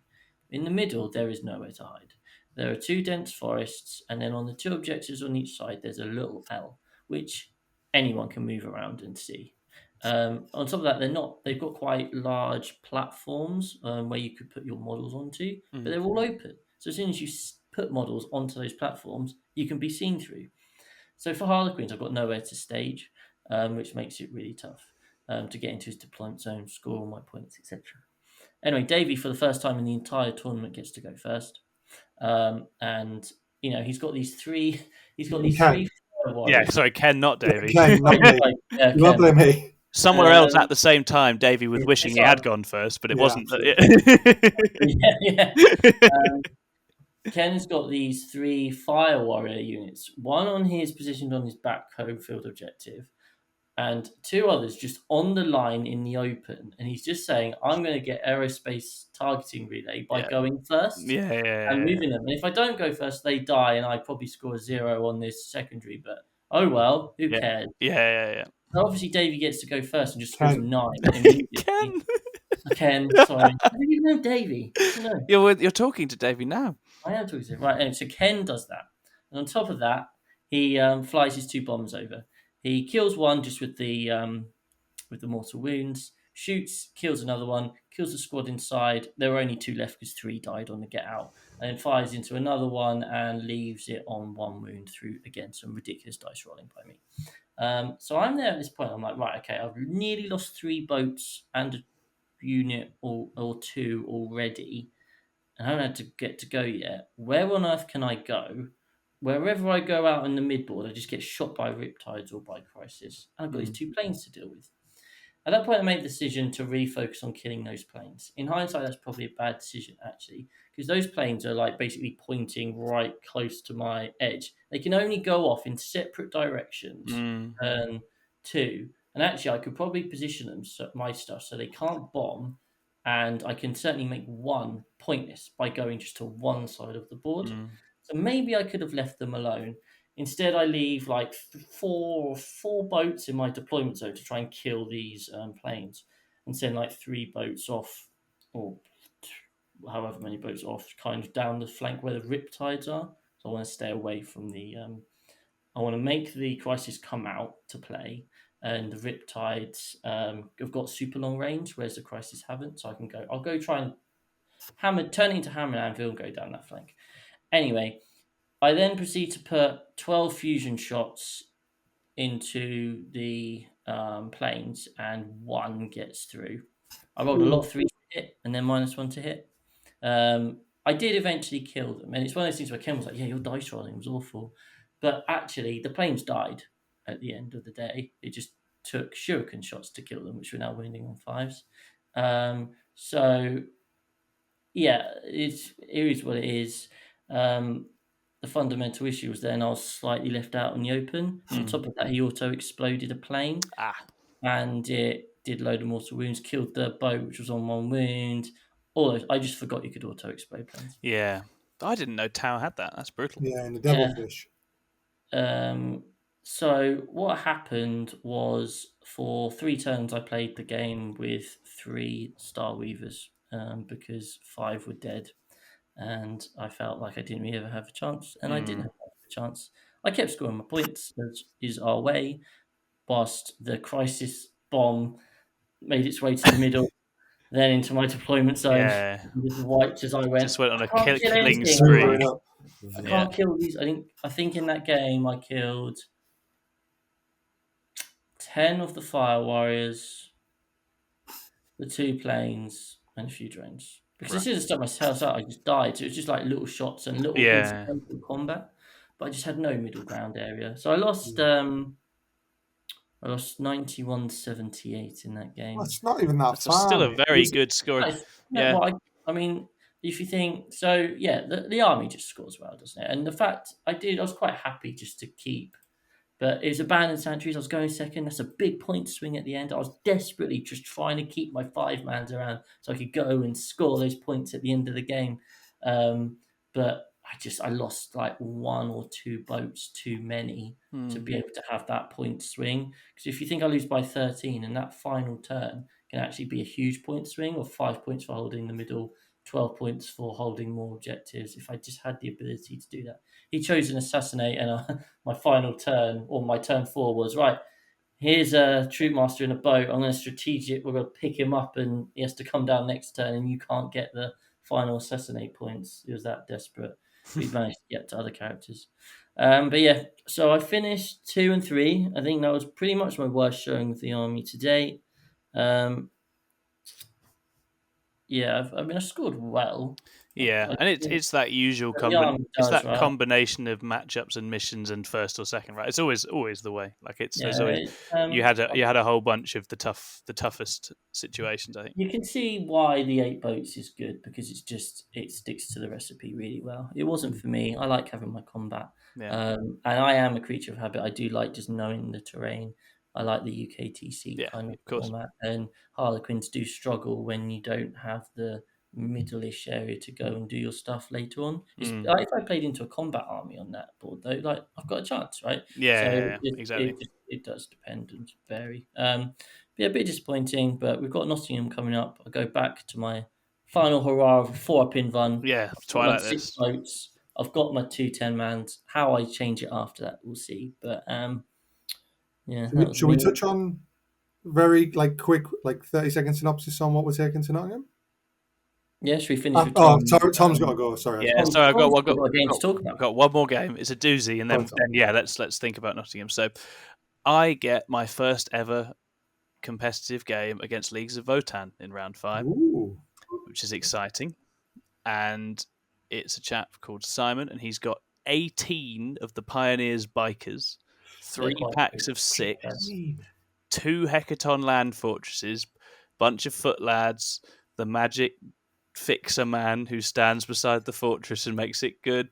Speaker 4: In the middle, there is nowhere to hide. There are 2 dense forests, and then on the 2 objectives on each side, there's a little L, which anyone can move around and see. On top of that, they've got quite large platforms where you could put your models onto, but they're all open. So as soon as you put models onto those platforms, you can be seen through. So for Harlequins, I've got nowhere to stage, which makes it really tough to get into his deployment zone, score all my points, etc. Anyway, Davey, for the first time in the entire tournament, gets to go first. And he's got these 3. He's got these 3.
Speaker 2: Yeah, sorry, Ken, not Davey.
Speaker 3: Ken, not me. You won't blame me.
Speaker 2: Somewhere else at the same time, Davey was wishing he had gone first, but it wasn't.
Speaker 4: Ken's got these 3 fire warrior units. One on his positioned on his back home field objective, and 2 others just on the line in the open. And he's just saying, I'm going to get aerospace targeting relay by going first and moving them. And if I don't go first, they die, and I probably score a 0 on this secondary. But oh well, who cares?
Speaker 2: Yeah.
Speaker 4: So obviously, Davey gets to go first and just scores a 9. Ken, sorry. I didn't even know Davey. No.
Speaker 2: You're talking to Davey now.
Speaker 4: I am talking to him. Right, anyway, so Ken does that. And on top of that, he flies his 2 bombers over. He kills one just with the mortal wounds, shoots, kills another one, kills the squad inside. There were only 2 left because 3 died on the get out. And then fires into another one and leaves it on 1 wound through, again, some ridiculous dice rolling by me. So I'm there at this point. I'm like, right, okay, I've nearly lost 3 boats and a unit or 2 already, and I haven't had to get to go yet. Where on earth can I go? Wherever I go out in the midboard, I just get shot by riptides or by crisis. And I've got these 2 planes to deal with. At that point, I made the decision to refocus on killing those planes. In hindsight, that's probably a bad decision, actually, because those planes are like basically pointing right close to my edge. They can only go off in separate directions, 2. And actually, I could probably position them, my stuff, so they can't bomb. And I can certainly make 1 pointless by going just to one side of the board. So maybe I could have left them alone. Instead, I leave like 4 boats in my deployment zone to try and kill these planes, and send like 3 boats off, or however many boats off, kind of down the flank where the riptides are. So I want to stay away from the. I want to make the crisis come out to play, and the riptides have got super long range, whereas the crisis haven't. So I can go. I'll go try and turn it into hammer and anvil and go down that flank. Anyway, I then proceed to put 12 fusion shots into the planes, and 1 gets through. I rolled a lot of 3 to hit and then -1 to hit. I did eventually kill them, and it's one of those things where Ken was like, yeah, your dice rolling was awful. But actually, the planes died at the end of the day. It just took shuriken shots to kill them, which we're now winning on 5s. So, yeah, it is what it is. The fundamental issue was then I was slightly left out in the open. On top of that, he auto exploded a plane. and it did a load of mortal wounds, killed the boat, which was on 1 wound. All those. I just forgot you could auto-explode planes.
Speaker 2: Yeah. I didn't know Tau had that. That's brutal.
Speaker 3: Yeah, and the Devilfish.
Speaker 4: So what happened was for 3 turns I played the game with 3 Star Weavers because 5 were dead, and I felt like I didn't really ever have a chance, and I didn't have a chance. I kept scoring my points, as is our way, whilst the crisis bomb made its way to the middle, then into my deployment zone.
Speaker 2: Yeah.
Speaker 4: Just wiped as I went.
Speaker 2: Just went on a
Speaker 4: Can't kill
Speaker 2: killing
Speaker 4: anything.
Speaker 2: spree.
Speaker 4: I can't kill these. I think in that game I killed 10 of the Fire Warriors, the 2 planes, and a few drones. Because as soon as I stuck myself out, I just died. So it was just like little shots and little bits of combat. But I just had no middle ground area. So I lost 91-78 in that game.
Speaker 3: Well, it's not even that far.
Speaker 2: It's still a very good score.
Speaker 4: Well, I mean, if you think so, yeah, the army just scores well, doesn't it? And the fact I was quite happy just to keep. But it was abandoned sanctuaries. I was going second. That's a big point swing at the end. I was desperately just trying to keep my 5-mans around so I could go and score those points at the end of the game. But I lost like 1 or 2 boats too many to be able to have that point swing. Because if you think I lose by 13 and that final turn can actually be a huge point swing, or 5 points for holding the middle, 12 points for holding more objectives. If I just had the ability to do that. He chose an assassinate, and my final turn, or my turn 4, was right. Here's a troop master in a boat. I'm going to strategic. We're going to pick him up, and he has to come down next turn, and you can't get the final assassinate points. He was that desperate. But he managed to get to other characters. But yeah, so I finished 2 and 3. I think that was pretty much my worst showing of the army to date. Yeah, I scored well.
Speaker 2: Yeah, and it's that usual combination of matchups and missions and first or second, right? It's always the way. Like there's always you had a whole bunch of the toughest situations. I think
Speaker 4: you can see why the 8 boats is good, because it sticks to the recipe really well. It wasn't for me. I like having my combat, and I am a creature of habit. I do like just knowing the terrain. I like the UKTC kind of format, and Harlequins do struggle when you don't have the middle-ish area to go and do your stuff later on. Like if I played into a combat army on that board, though, like I've got a chance, right?
Speaker 2: Exactly.
Speaker 4: It does depend and vary. Be a bit disappointing, but we've got Nottingham coming up. I go back to my final hurrah of a 4-pin run.
Speaker 2: Yeah, twilight 6
Speaker 4: boats. I've got my 2 10-mans. How I change it after that, we'll see. But yeah.
Speaker 3: Should we touch on very quick 30-second synopsis on what we're taking to Nottingham?
Speaker 4: Yeah, should we finish with Tom?
Speaker 3: Tom's got to go. Sorry.
Speaker 2: Yeah, sorry. I've got
Speaker 4: a game to talk about.
Speaker 2: I've got one more game. It's a doozy, and then let's think about Nottingham. So, I get my first ever competitive game against Leagues of Votan in round 5, which is exciting. And it's a chap called Simon, and he's got 18 of the Pioneers Bikers, 3 packs of 6, 2 Hecaton land fortresses, bunch of foot lads, the magic fixer man who stands beside the fortress and makes it good,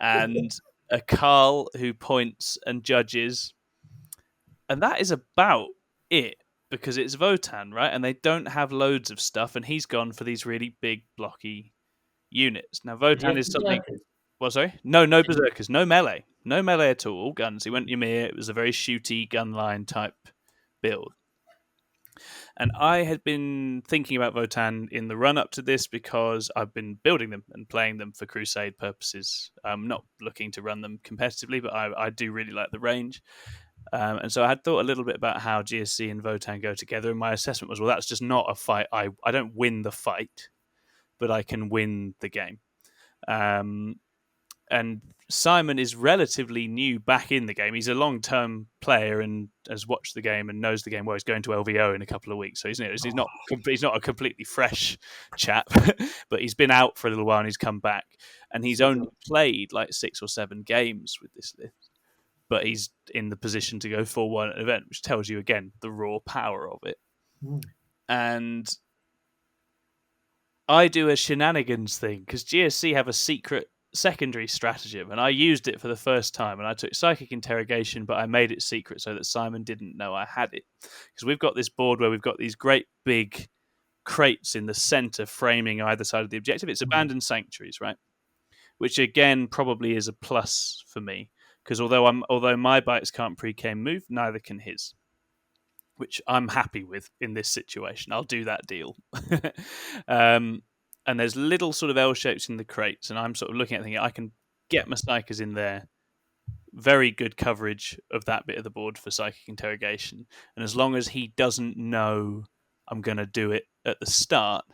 Speaker 2: and a Carl who points and judges. And that is about it, because it's Votan, right? And they don't have loads of stuff, and he's gone for these really big, blocky units. Now, Votan is something... Well, sorry? No berserkers, no melee. No melee at all, all guns. He went Ymir. It was a very shooty, gun line type build. And I had been thinking about Votan in the run-up to this because I've been building them and playing them for crusade purposes. I'm not looking to run them competitively, but I do really like the range. And so I had thought a little bit about how GSC and Votan go together, and my assessment was, well, that's just not a fight. I don't win the fight, but I can win the game. And Simon is relatively new back in the game. He's a long-term player and has watched the game and knows the game well. He's going to LVO in a couple of weeks, so he's not a completely fresh chap, but he's been out for a little while and he's come back. And he's only played like 6 or 7 games with this list, but he's in the position to go 4-1 at an event, which tells you, again, the raw power of it. And I do a shenanigans thing, because GSC have a secret secondary stratagem, and I used it for the first time, and I took Psychic Interrogation, but I made it secret so that Simon didn't know I had it. Because we've got this board where we've got these great big crates in the center framing either side of the objective. It's abandoned sanctuaries, right? Which again probably is a plus for me, because although my bikes can't pre-game move, neither can his, which I'm happy with in this situation. I'll do that deal. And there's little sort of L shapes in the crates, and I'm sort of looking at thinking I can get my Psykers in there. Very good coverage of that bit of the board for Psychic Interrogation, and as long as he doesn't know I'm going to do it at the start,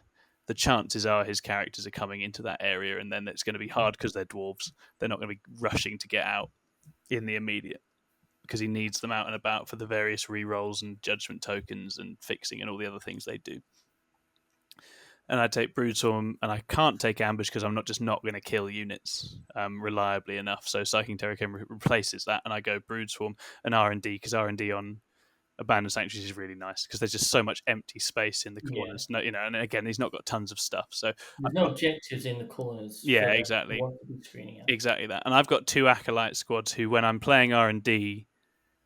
Speaker 2: the chances are his characters are coming into that area, and then it's going to be hard because they're dwarves. They're not going to be rushing to get out in the immediate, because he needs them out and about for the various re-rolls and judgment tokens and fixing and all the other things they do. And I take Broodsorm, and I can't take Ambush because I'm not going to kill units reliably enough. So Psychic Interrogation replaces that, and I go Broodsorm and R&D, because R&D on Abandoned Sanctuaries is really nice because there's just so much empty space in the corners. No, and again, he's not got tons of stuff. So
Speaker 4: there's no objectives in the corners.
Speaker 2: Yeah, exactly. Exactly that. And I've got 2 Acolyte squads who, when I'm playing R&D,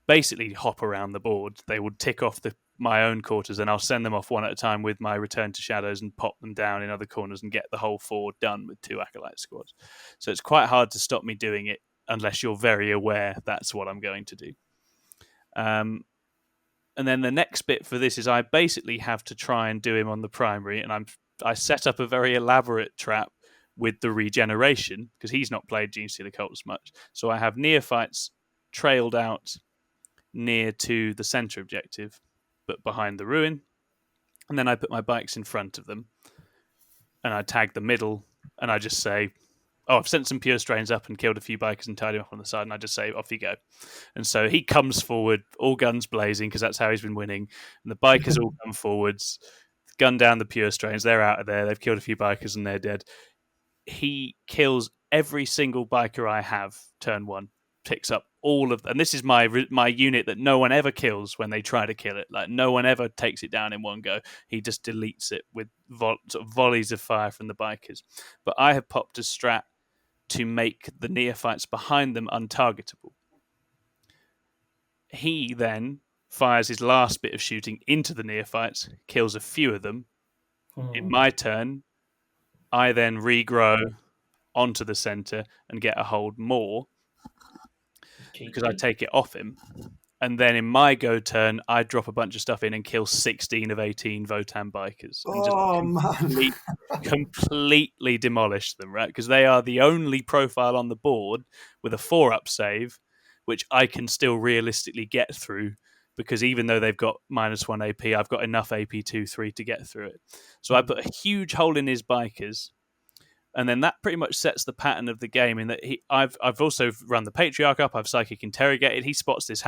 Speaker 2: basically hop around the board. They will tick off my own quarters, and I'll send them off one at a time with my Return to Shadows and pop them down in other corners and get the whole 4 done with 2 Acolyte squads. So it's quite hard to stop me doing it unless you're very aware that's what I'm going to do. And then the next bit for this is I basically have to try and do him on the primary, and I set up a very elaborate trap with the regeneration, because he's not played Genestealer Cults much. So I have Neophytes trailed out near to the center objective, but behind the ruin, and then I put my bikes in front of them, and I tag the middle, and I just say, I've sent some Pure Strains up and killed a few bikers and tied him up on the side, and I just say, off you go. And so he comes forward, all guns blazing, because that's how he's been winning, and the bikers all come forwards, gun down the Pure Strains, they're out of there, they've killed a few bikers and they're dead. He kills every single biker I have turn 1. Picks up all of, and this is my unit that no one ever kills when they try to kill it. Like, no one ever takes it down in one go. He just deletes it with sort of volleys of fire from the bikers. But I have popped a strat to make the Neophytes behind them untargetable. He then fires his last bit of shooting into the Neophytes, kills a few of them. In my turn, I then regrow onto the center and get a hold more, because I take it off him. And then in my go turn, I drop a bunch of stuff in and kill 16 of 18 Votan bikers. And completely demolish them, right? Because they are the only profile on the board with a 4-up save, which I can still realistically get through, because even though they've got -1 AP, I've got enough AP 2-3 to get through it. So I put a huge hole in his bikers. And then that pretty much sets the pattern of the game, in that I've also run the Patriarch up, I've Psychic Interrogated, he spots this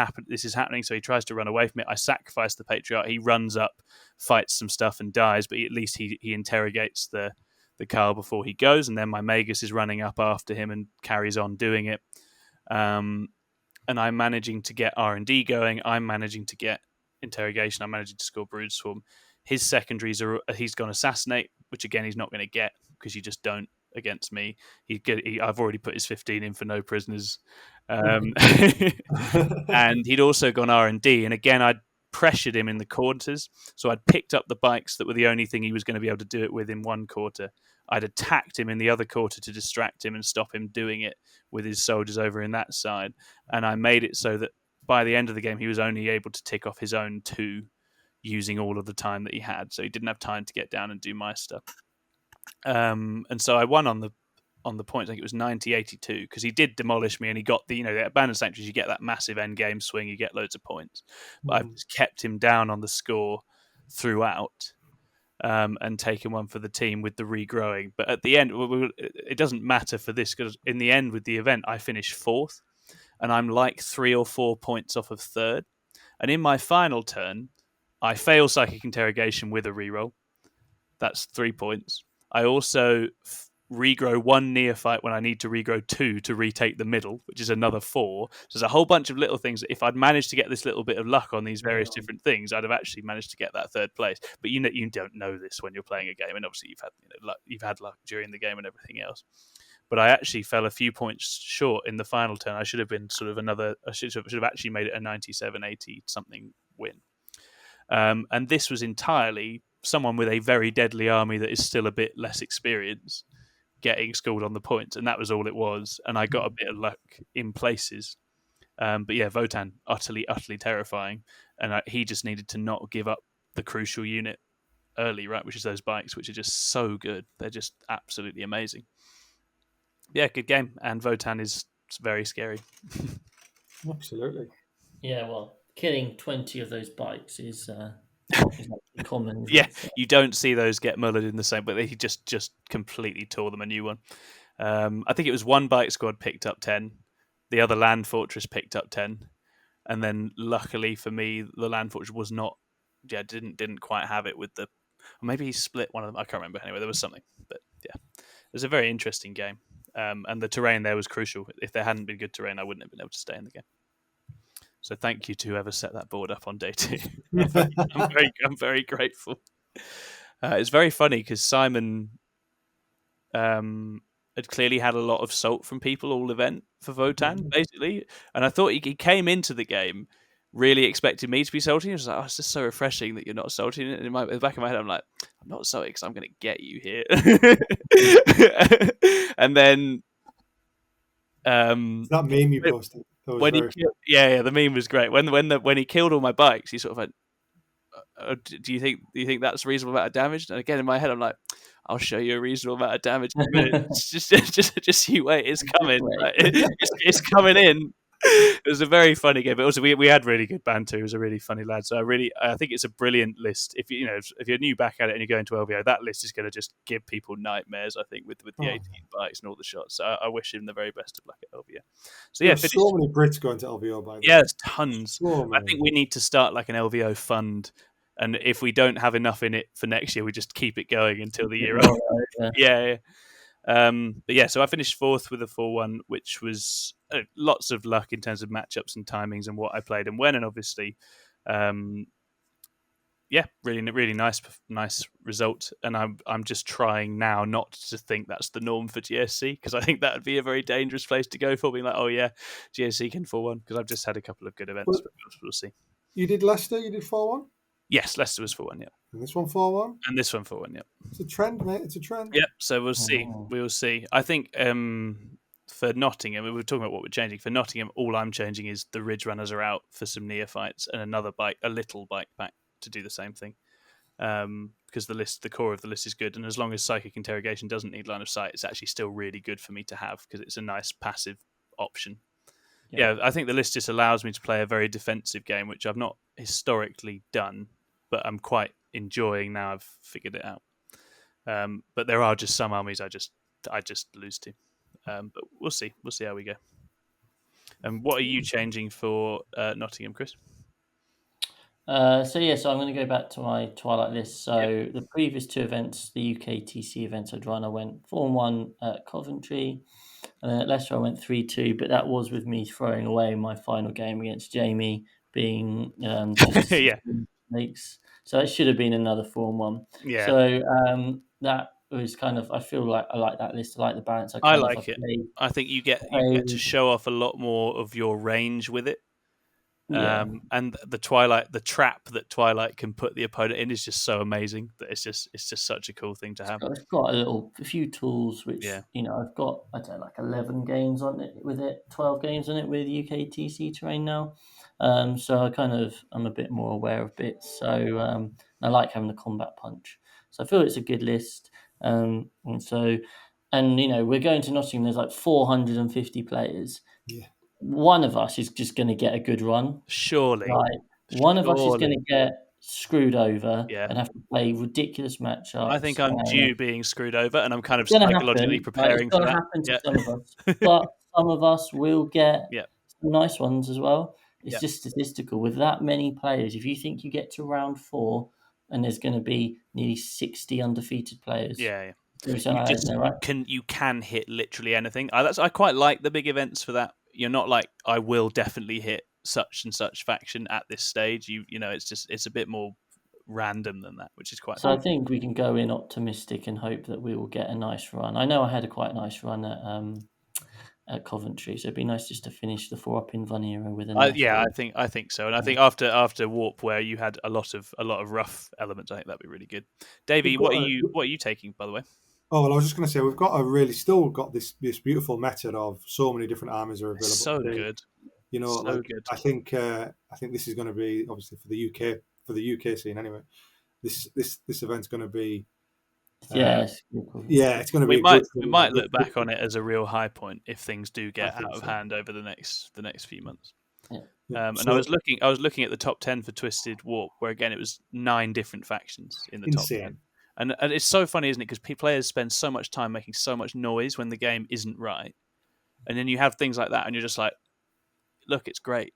Speaker 2: is happening, so he tries to run away from it. I sacrifice the Patriarch, he runs up, fights some stuff and dies, but at least he interrogates the Carl before he goes, and then my Magus is running up after him and carries on doing it. And I'm managing to get R&D going, I'm managing to get Interrogation, I'm managing to score Broodswarm. His secondaries he's gone Assassinate, which again he's not going to get, because you just don't against me. I've already put his 15 in for no prisoners, and he'd also gone R&D, and again I'd pressured him in the quarters, so I'd picked up the bikes that were the only thing he was going to be able to do it with in one quarter. I'd attacked him in the other quarter to distract him and stop him doing it with his soldiers over in that side, and I made it so that by the end of the game he was only able to tick off his own 2 using all of the time that he had, so he didn't have time to get down and do my stuff. And so I won on the points. I think it was 90-82, because he did demolish me, and he got the Abandoned Sanctuaries, you get that massive end game swing, you get loads of points. But I've just kept him down on the score throughout, and taken one for the team with the regrowing. But at the end, it doesn't matter for this, because in the end with the event, I finished 4th, and I'm like 3 or 4 points off of 3rd. And in my final turn, I fail Psychic Interrogation with a reroll. That's 3 points. I also regrow 1 Neophyte when I need to regrow 2 to retake the middle, which is another 4. So there's a whole bunch of little things that if I'd managed to get this little bit of luck on these various different things, I'd have actually managed to get that 3rd place. But you don't know this when you're playing a game, and obviously you've had luck during the game and everything else. but I actually fell a few points short in the final turn. I should have been I should have actually made it a 97-80 something win. And this was entirely someone with a very deadly army that is still a bit less experienced getting schooled on the points, and that was all it was. And I got a bit of luck in places. But yeah, Votan, utterly terrifying. And he just needed to not give up the crucial unit early, right? Which is those bikes, which are just so good. They're just absolutely amazing. Yeah, good game. And Votan is very scary.
Speaker 3: Absolutely.
Speaker 4: Yeah, well, killing 20 of those bikes is common.
Speaker 2: Yeah, you don't see those get mullered in the same, but he just completely tore them a new one. I think it was one bike squad picked up 10, the other Land Fortress picked up 10, and then luckily for me, the Land Fortress was not, didn't quite have it with the, or maybe he split one of them. I can't remember. Anyway, there was something, but yeah, it was a very interesting game, and the terrain there was crucial. If there hadn't been good terrain, I wouldn't have been able to stay in the game. So thank you to whoever set that board up on day 2. I'm very grateful. It's very funny because Simon had clearly had a lot of salt from people all event for Votan, basically. And I thought he came into the game really expecting me to be salty. I was like, it's just so refreshing that you're not salty. And in the back of my head, I'm like, I'm not salty because I'm going to get you here. And then...
Speaker 3: that meme you posted.
Speaker 2: When the meme was great. When he killed all my bikes, he sort of went, do you think that's a reasonable amount of damage? And again, in my head, I'm like, I'll show you a reasonable amount of damage in a minute. just you wait, it's coming. Right? It's coming in. It was a very funny game, but also we had really good banter. He was a really funny lad. So I think it's a brilliant list. If you're new back at it and you're going to LVO, that list is going to just give people nightmares. I think with the 18 bikes and all the shots. So I wish him the very best of luck at LVO. So yeah,
Speaker 3: so many Brits going to LVO by the way.
Speaker 2: Yeah, there's tons. I think we need to start like an LVO fund. And if we don't have enough in it for next year, we just keep it going until the year up. Yeah. But yeah, so I finished 4th with a 4-1, which was lots of luck in terms of matchups and timings and what I played and when. And obviously, really nice result. And I'm just trying now not to think that's the norm for GSC, because I think that would be a very dangerous place to go for, being like, oh yeah, GSC can 4-1, because I've just had a couple of good events. But we'll see.
Speaker 3: You did Leicester, you did 4-1?
Speaker 2: Yes, Leicester was 4-1, yeah.
Speaker 3: And this one 4-1?
Speaker 2: And this one 4-1, yeah.
Speaker 3: It's a trend, mate. It's a trend.
Speaker 2: Yep, so we'll see. We'll see. I think for Nottingham, we were talking about what we're changing. For Nottingham, all I'm changing is the Ridge Runners are out for some neophytes and another bike, a little bike back to do the same thing. Because the core of the list is good. And as long as Psychic Interrogation doesn't need line of sight, it's actually still really good for me to have, because it's a nice passive option. Yeah, I think the list just allows me to play a very defensive game, which I've not historically done, but I'm quite enjoying now I've figured it out. But there are just some armies I just lose to. But we'll see how we go. And what are you changing for Nottingham, Chris?
Speaker 4: So I'm going to go back to my Twilight list. So the previous 2 events, the UK TC events I'd run, I went 4-1 at Coventry, and then at Leicester I went 3-2. But that was with me throwing away my final game against Jamie, being leaks. So it should have been another 4-1. Yeah. So that was kind of, I feel like I like that list. I like the balance.
Speaker 2: I like it. I think you get to show off a lot more of your range with it. Yeah. And the trap that Twilight can put the opponent in is just so amazing that it's just such a cool thing to have.
Speaker 4: It's got a few tools which I've got, I don't know, like 11 games on it with it, 12 games on it with UK TC terrain now. So I'm a bit more aware of bits. So I like having the combat punch. So I feel it's a good list. And we're going to Nottingham. There's like 450 players. Yeah. One of us is just going to get a good run.
Speaker 2: Surely.
Speaker 4: One of us is going to get screwed over and have to play ridiculous matchups.
Speaker 2: I think I'm due being screwed over, and I'm kind of psychologically preparing for that.
Speaker 4: Happen to some of us. But some of us will get some nice ones as well. It's just statistical. With that many players, if you think you get to round 4 and there's going to be nearly 60 undefeated players.
Speaker 2: Yeah. You can hit literally anything. I quite like the big events for that. You're not like, I will definitely hit such and such faction at this stage. It's a bit more random than that, which is quite
Speaker 4: So
Speaker 2: fun.
Speaker 4: I think we can go in optimistic and hope that we will get a nice run. I know I had a quite nice run at Coventry, so it'd be nice just to finish the 4-up in Van era with a nice
Speaker 2: yeah,
Speaker 4: run.
Speaker 2: I think so, and I think after Warp, where you had a lot of rough elements, I think that'd be really good. Davey, what are you taking, by the way?
Speaker 3: Oh, well, I was just going to say we've got still got this beautiful method of so many different armies are available.
Speaker 2: So good,
Speaker 3: you know,
Speaker 2: so good.
Speaker 3: I think this is going to be obviously for the UK scene anyway. This event's going to be.
Speaker 4: Yes.
Speaker 3: It's going to be.
Speaker 2: We might look back on it as a real high point if things do get out of hand over the next few months.
Speaker 4: Yeah.
Speaker 2: And I was looking at the top 10 for Twisted Warp, where again it was 9 different factions in the top 10. And it's so funny, isn't it? Because players spend so much time making so much noise when the game isn't right, and then you have things like that, and you're just like, "Look, it's great,"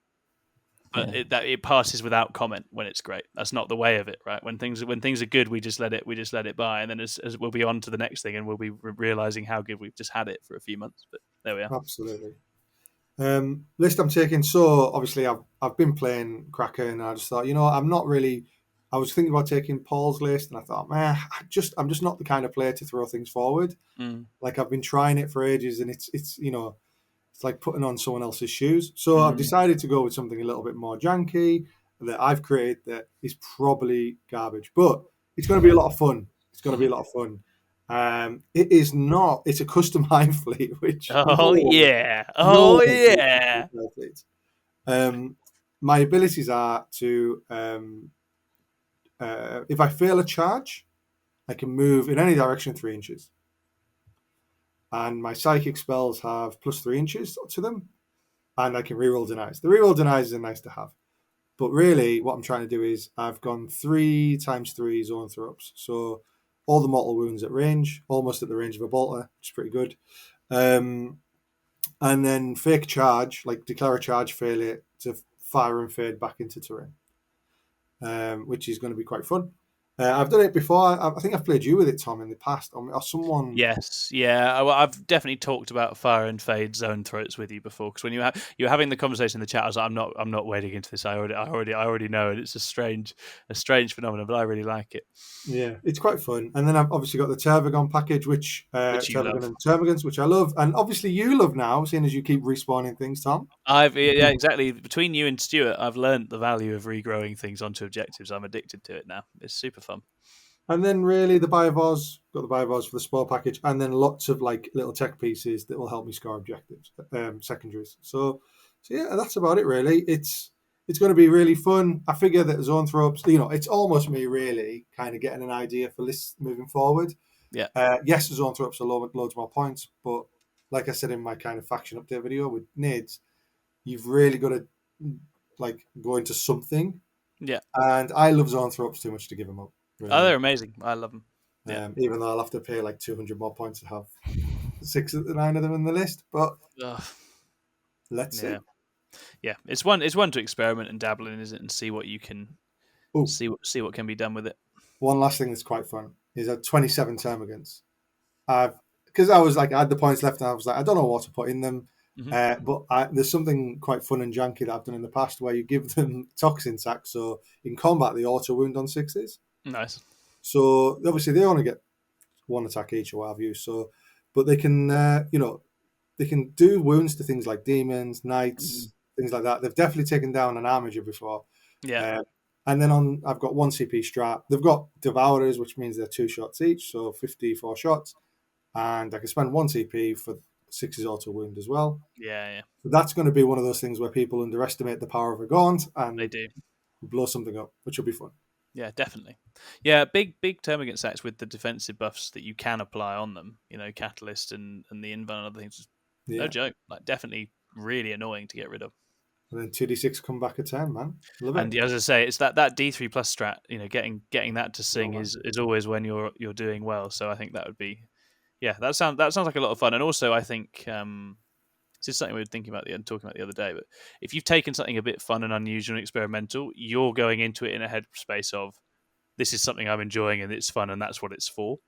Speaker 2: but it passes without comment when it's great. That's not the way of it, right? When things are good, we just let it by, and then as we'll be on to the next thing, and we'll be realizing how good we've just had it for a few months. But there we are.
Speaker 3: Absolutely. List I'm taking. So obviously I've been playing Kraken, and I just thought, I'm not really. I was thinking about taking Paul's list, and I thought, man, I'm just not the kind of player to throw things forward. Like I've been trying it for ages, and it's it's like putting on someone else's shoes. So I've decided to go with something a little bit more janky that I've created that is probably garbage, but it's going to be a lot of fun. It's going to be a lot of fun. It is not. It's a custom hive fleet, which my abilities are to if I fail a charge, I can move in any direction 3 inches, and my psychic spells have plus 3 inches to them, and I can reroll denies. The reroll denies are nice to have, but really, what I'm trying to do is I've gone 3x3 zone throw-ups, so all the mortal wounds at range, almost at the range of a bolter, which is pretty good. And then fake charge, like declare a charge, fail it to fire and fade back into terrain, which is going to be quite fun. I've done it before. I think I've played you with it, Tom, in the past, or someone.
Speaker 2: Yes, yeah. I've definitely talked about fire and fade zone throats with you before, because when you were having the conversation in the chat, I was like, I'm not wading into this. I already know it. It's a strange phenomenon, but I really like it.
Speaker 3: Yeah, it's quite fun. And then I've obviously got the Tervagon package, which Tervagon and Termagants, which I love, and obviously you love now, seeing as you keep respawning things, Tom.
Speaker 2: Exactly. Between you and Stuart, I've learned the value of regrowing things onto objectives. I'm addicted to it now. It's super fun.
Speaker 3: And then really the Biovars, got the Biovars for the spore package, and then lots of like little tech pieces that will help me score objectives, secondaries. So yeah, that's about it really. It's going to be really fun. I figure that zone throw-ups, it's almost me really kind of getting an idea for lists moving forward.
Speaker 2: Yeah.
Speaker 3: Yes, zone throw-ups are loads more points, but like I said in my kind of faction update video with NIDS, you've really got to like go into something.
Speaker 2: Yeah.
Speaker 3: And I love zone throw-ups too much to give them up.
Speaker 2: Really. Oh, they're amazing. I love them. Yeah.
Speaker 3: Even though I'll have to pay like 200 more points to have 6 of the 9 of them in the list, but let's see.
Speaker 2: Yeah, it's one to experiment and dabble in, isn't it, and see what you can see what can be done with it. One
Speaker 3: last thing that's quite fun is a 27 Termagants. Because I had the points left, and I was like, I don't know what to put in them. But there's something quite fun and janky that I've done in the past where you give them toxin sacks, so in combat they auto wound on 6s.
Speaker 2: Nice.
Speaker 3: So obviously they only get 1 attack each or what have you. So, but they can they can do wounds to things like demons, knights, things like that. They've definitely taken down an armiger before.
Speaker 2: Yeah.
Speaker 3: And then I've got 1 CP strat. They've got Devourers, which means they're 2 shots each, so 54 shots. And I can spend 1 CP for 6's auto wound as well.
Speaker 2: Yeah.
Speaker 3: So that's going to be one of those things where people underestimate the power of a gaunt and
Speaker 2: they do
Speaker 3: blow something up, which will be fun.
Speaker 2: Yeah, definitely. Yeah, big Termagant sacks with the defensive buffs that you can apply on them. Catalyst and the Invuln and other things. No joke. Like, definitely really annoying to get rid of.
Speaker 3: And then 2d6 come back a 10, man. Love it.
Speaker 2: And as I say, it's that D3 plus strat. Getting that to sing is always when you're doing well. So I think that would be, that sounds like a lot of fun. And also, I think this is something we were thinking about and talking about the other day. But if you've taken something a bit fun and unusual and experimental, you're going into it in a headspace of, this is something I'm enjoying and it's fun and that's what it's for.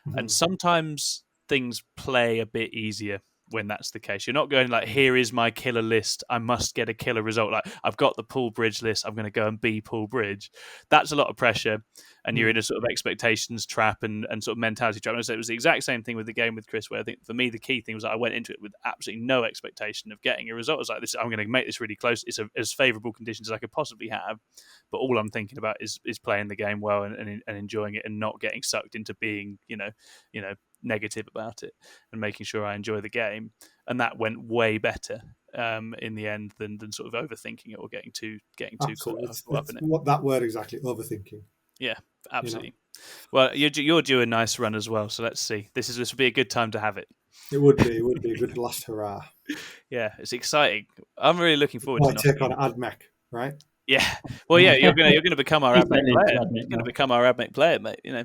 Speaker 2: Mm-hmm. And sometimes things play a bit easier when that's the case. You're not going like, here is my killer list, I must get a killer result. Like, I've got the Pool Bridge list, I'm going to go and be Pool Bridge. That's a lot of pressure, and you're in a sort of expectations trap and sort of mentality trap. And so it was the exact same thing with the game with Chris, where I think for me the key thing was that I went into it with absolutely no expectation of getting a result. I was like, I'm going to make this really close. It's as favourable conditions as I could possibly have, but all I'm thinking about is playing the game well and enjoying it, and not getting sucked into being negative about it, and making sure I enjoy the game. And that went way better in the end than sort of overthinking it or getting too caught up in it.
Speaker 3: What that word exactly, overthinking.
Speaker 2: Yeah, absolutely. Well, you're due a nice run as well, so let's see. This would be a good time to have it.
Speaker 3: It would be a good last hurrah.
Speaker 2: Yeah, it's exciting. I'm really looking forward to
Speaker 3: take on Admech, right?
Speaker 2: Yeah. Well, yeah, you're gonna become our Admech player. You're gonna become our Admech player, mate.
Speaker 4: Yeah,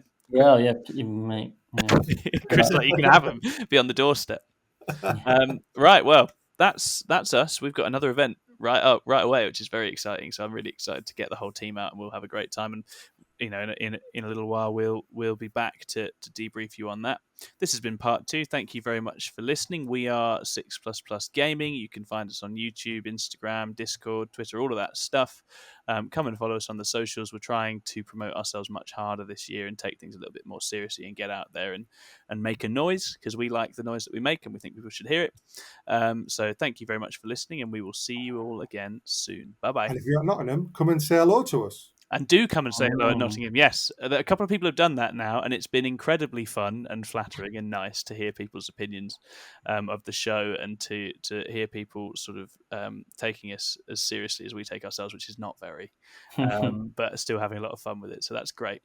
Speaker 4: mate. Yeah.
Speaker 2: Chris, like, you can have him be on the doorstep. Right. Well, that's us. We've got another event right away, which is very exciting. So I'm really excited to get the whole team out, and we'll have a great time. And in a little while, we'll be back to debrief you on that. This has been part 2. Thank you very much for listening. We are 6++ Gaming. You can find us on YouTube, Instagram, Discord, Twitter, all of that stuff. Come and follow us on the socials. We're trying to promote ourselves much harder this year and take things a little bit more seriously and get out there and make a noise, because we like the noise that we make and we think people should hear it. So thank you very much for listening, and we will see you all again soon. Bye-bye.
Speaker 3: And if you're at Nottingham, come and say hello to us.
Speaker 2: And do come and say hello at Nottingham. Yes, a couple of people have done that now, and it's been incredibly fun and flattering and nice to hear people's opinions of the show, and to hear people sort of taking us as seriously as we take ourselves, which is not very, but still having a lot of fun with it. So that's great.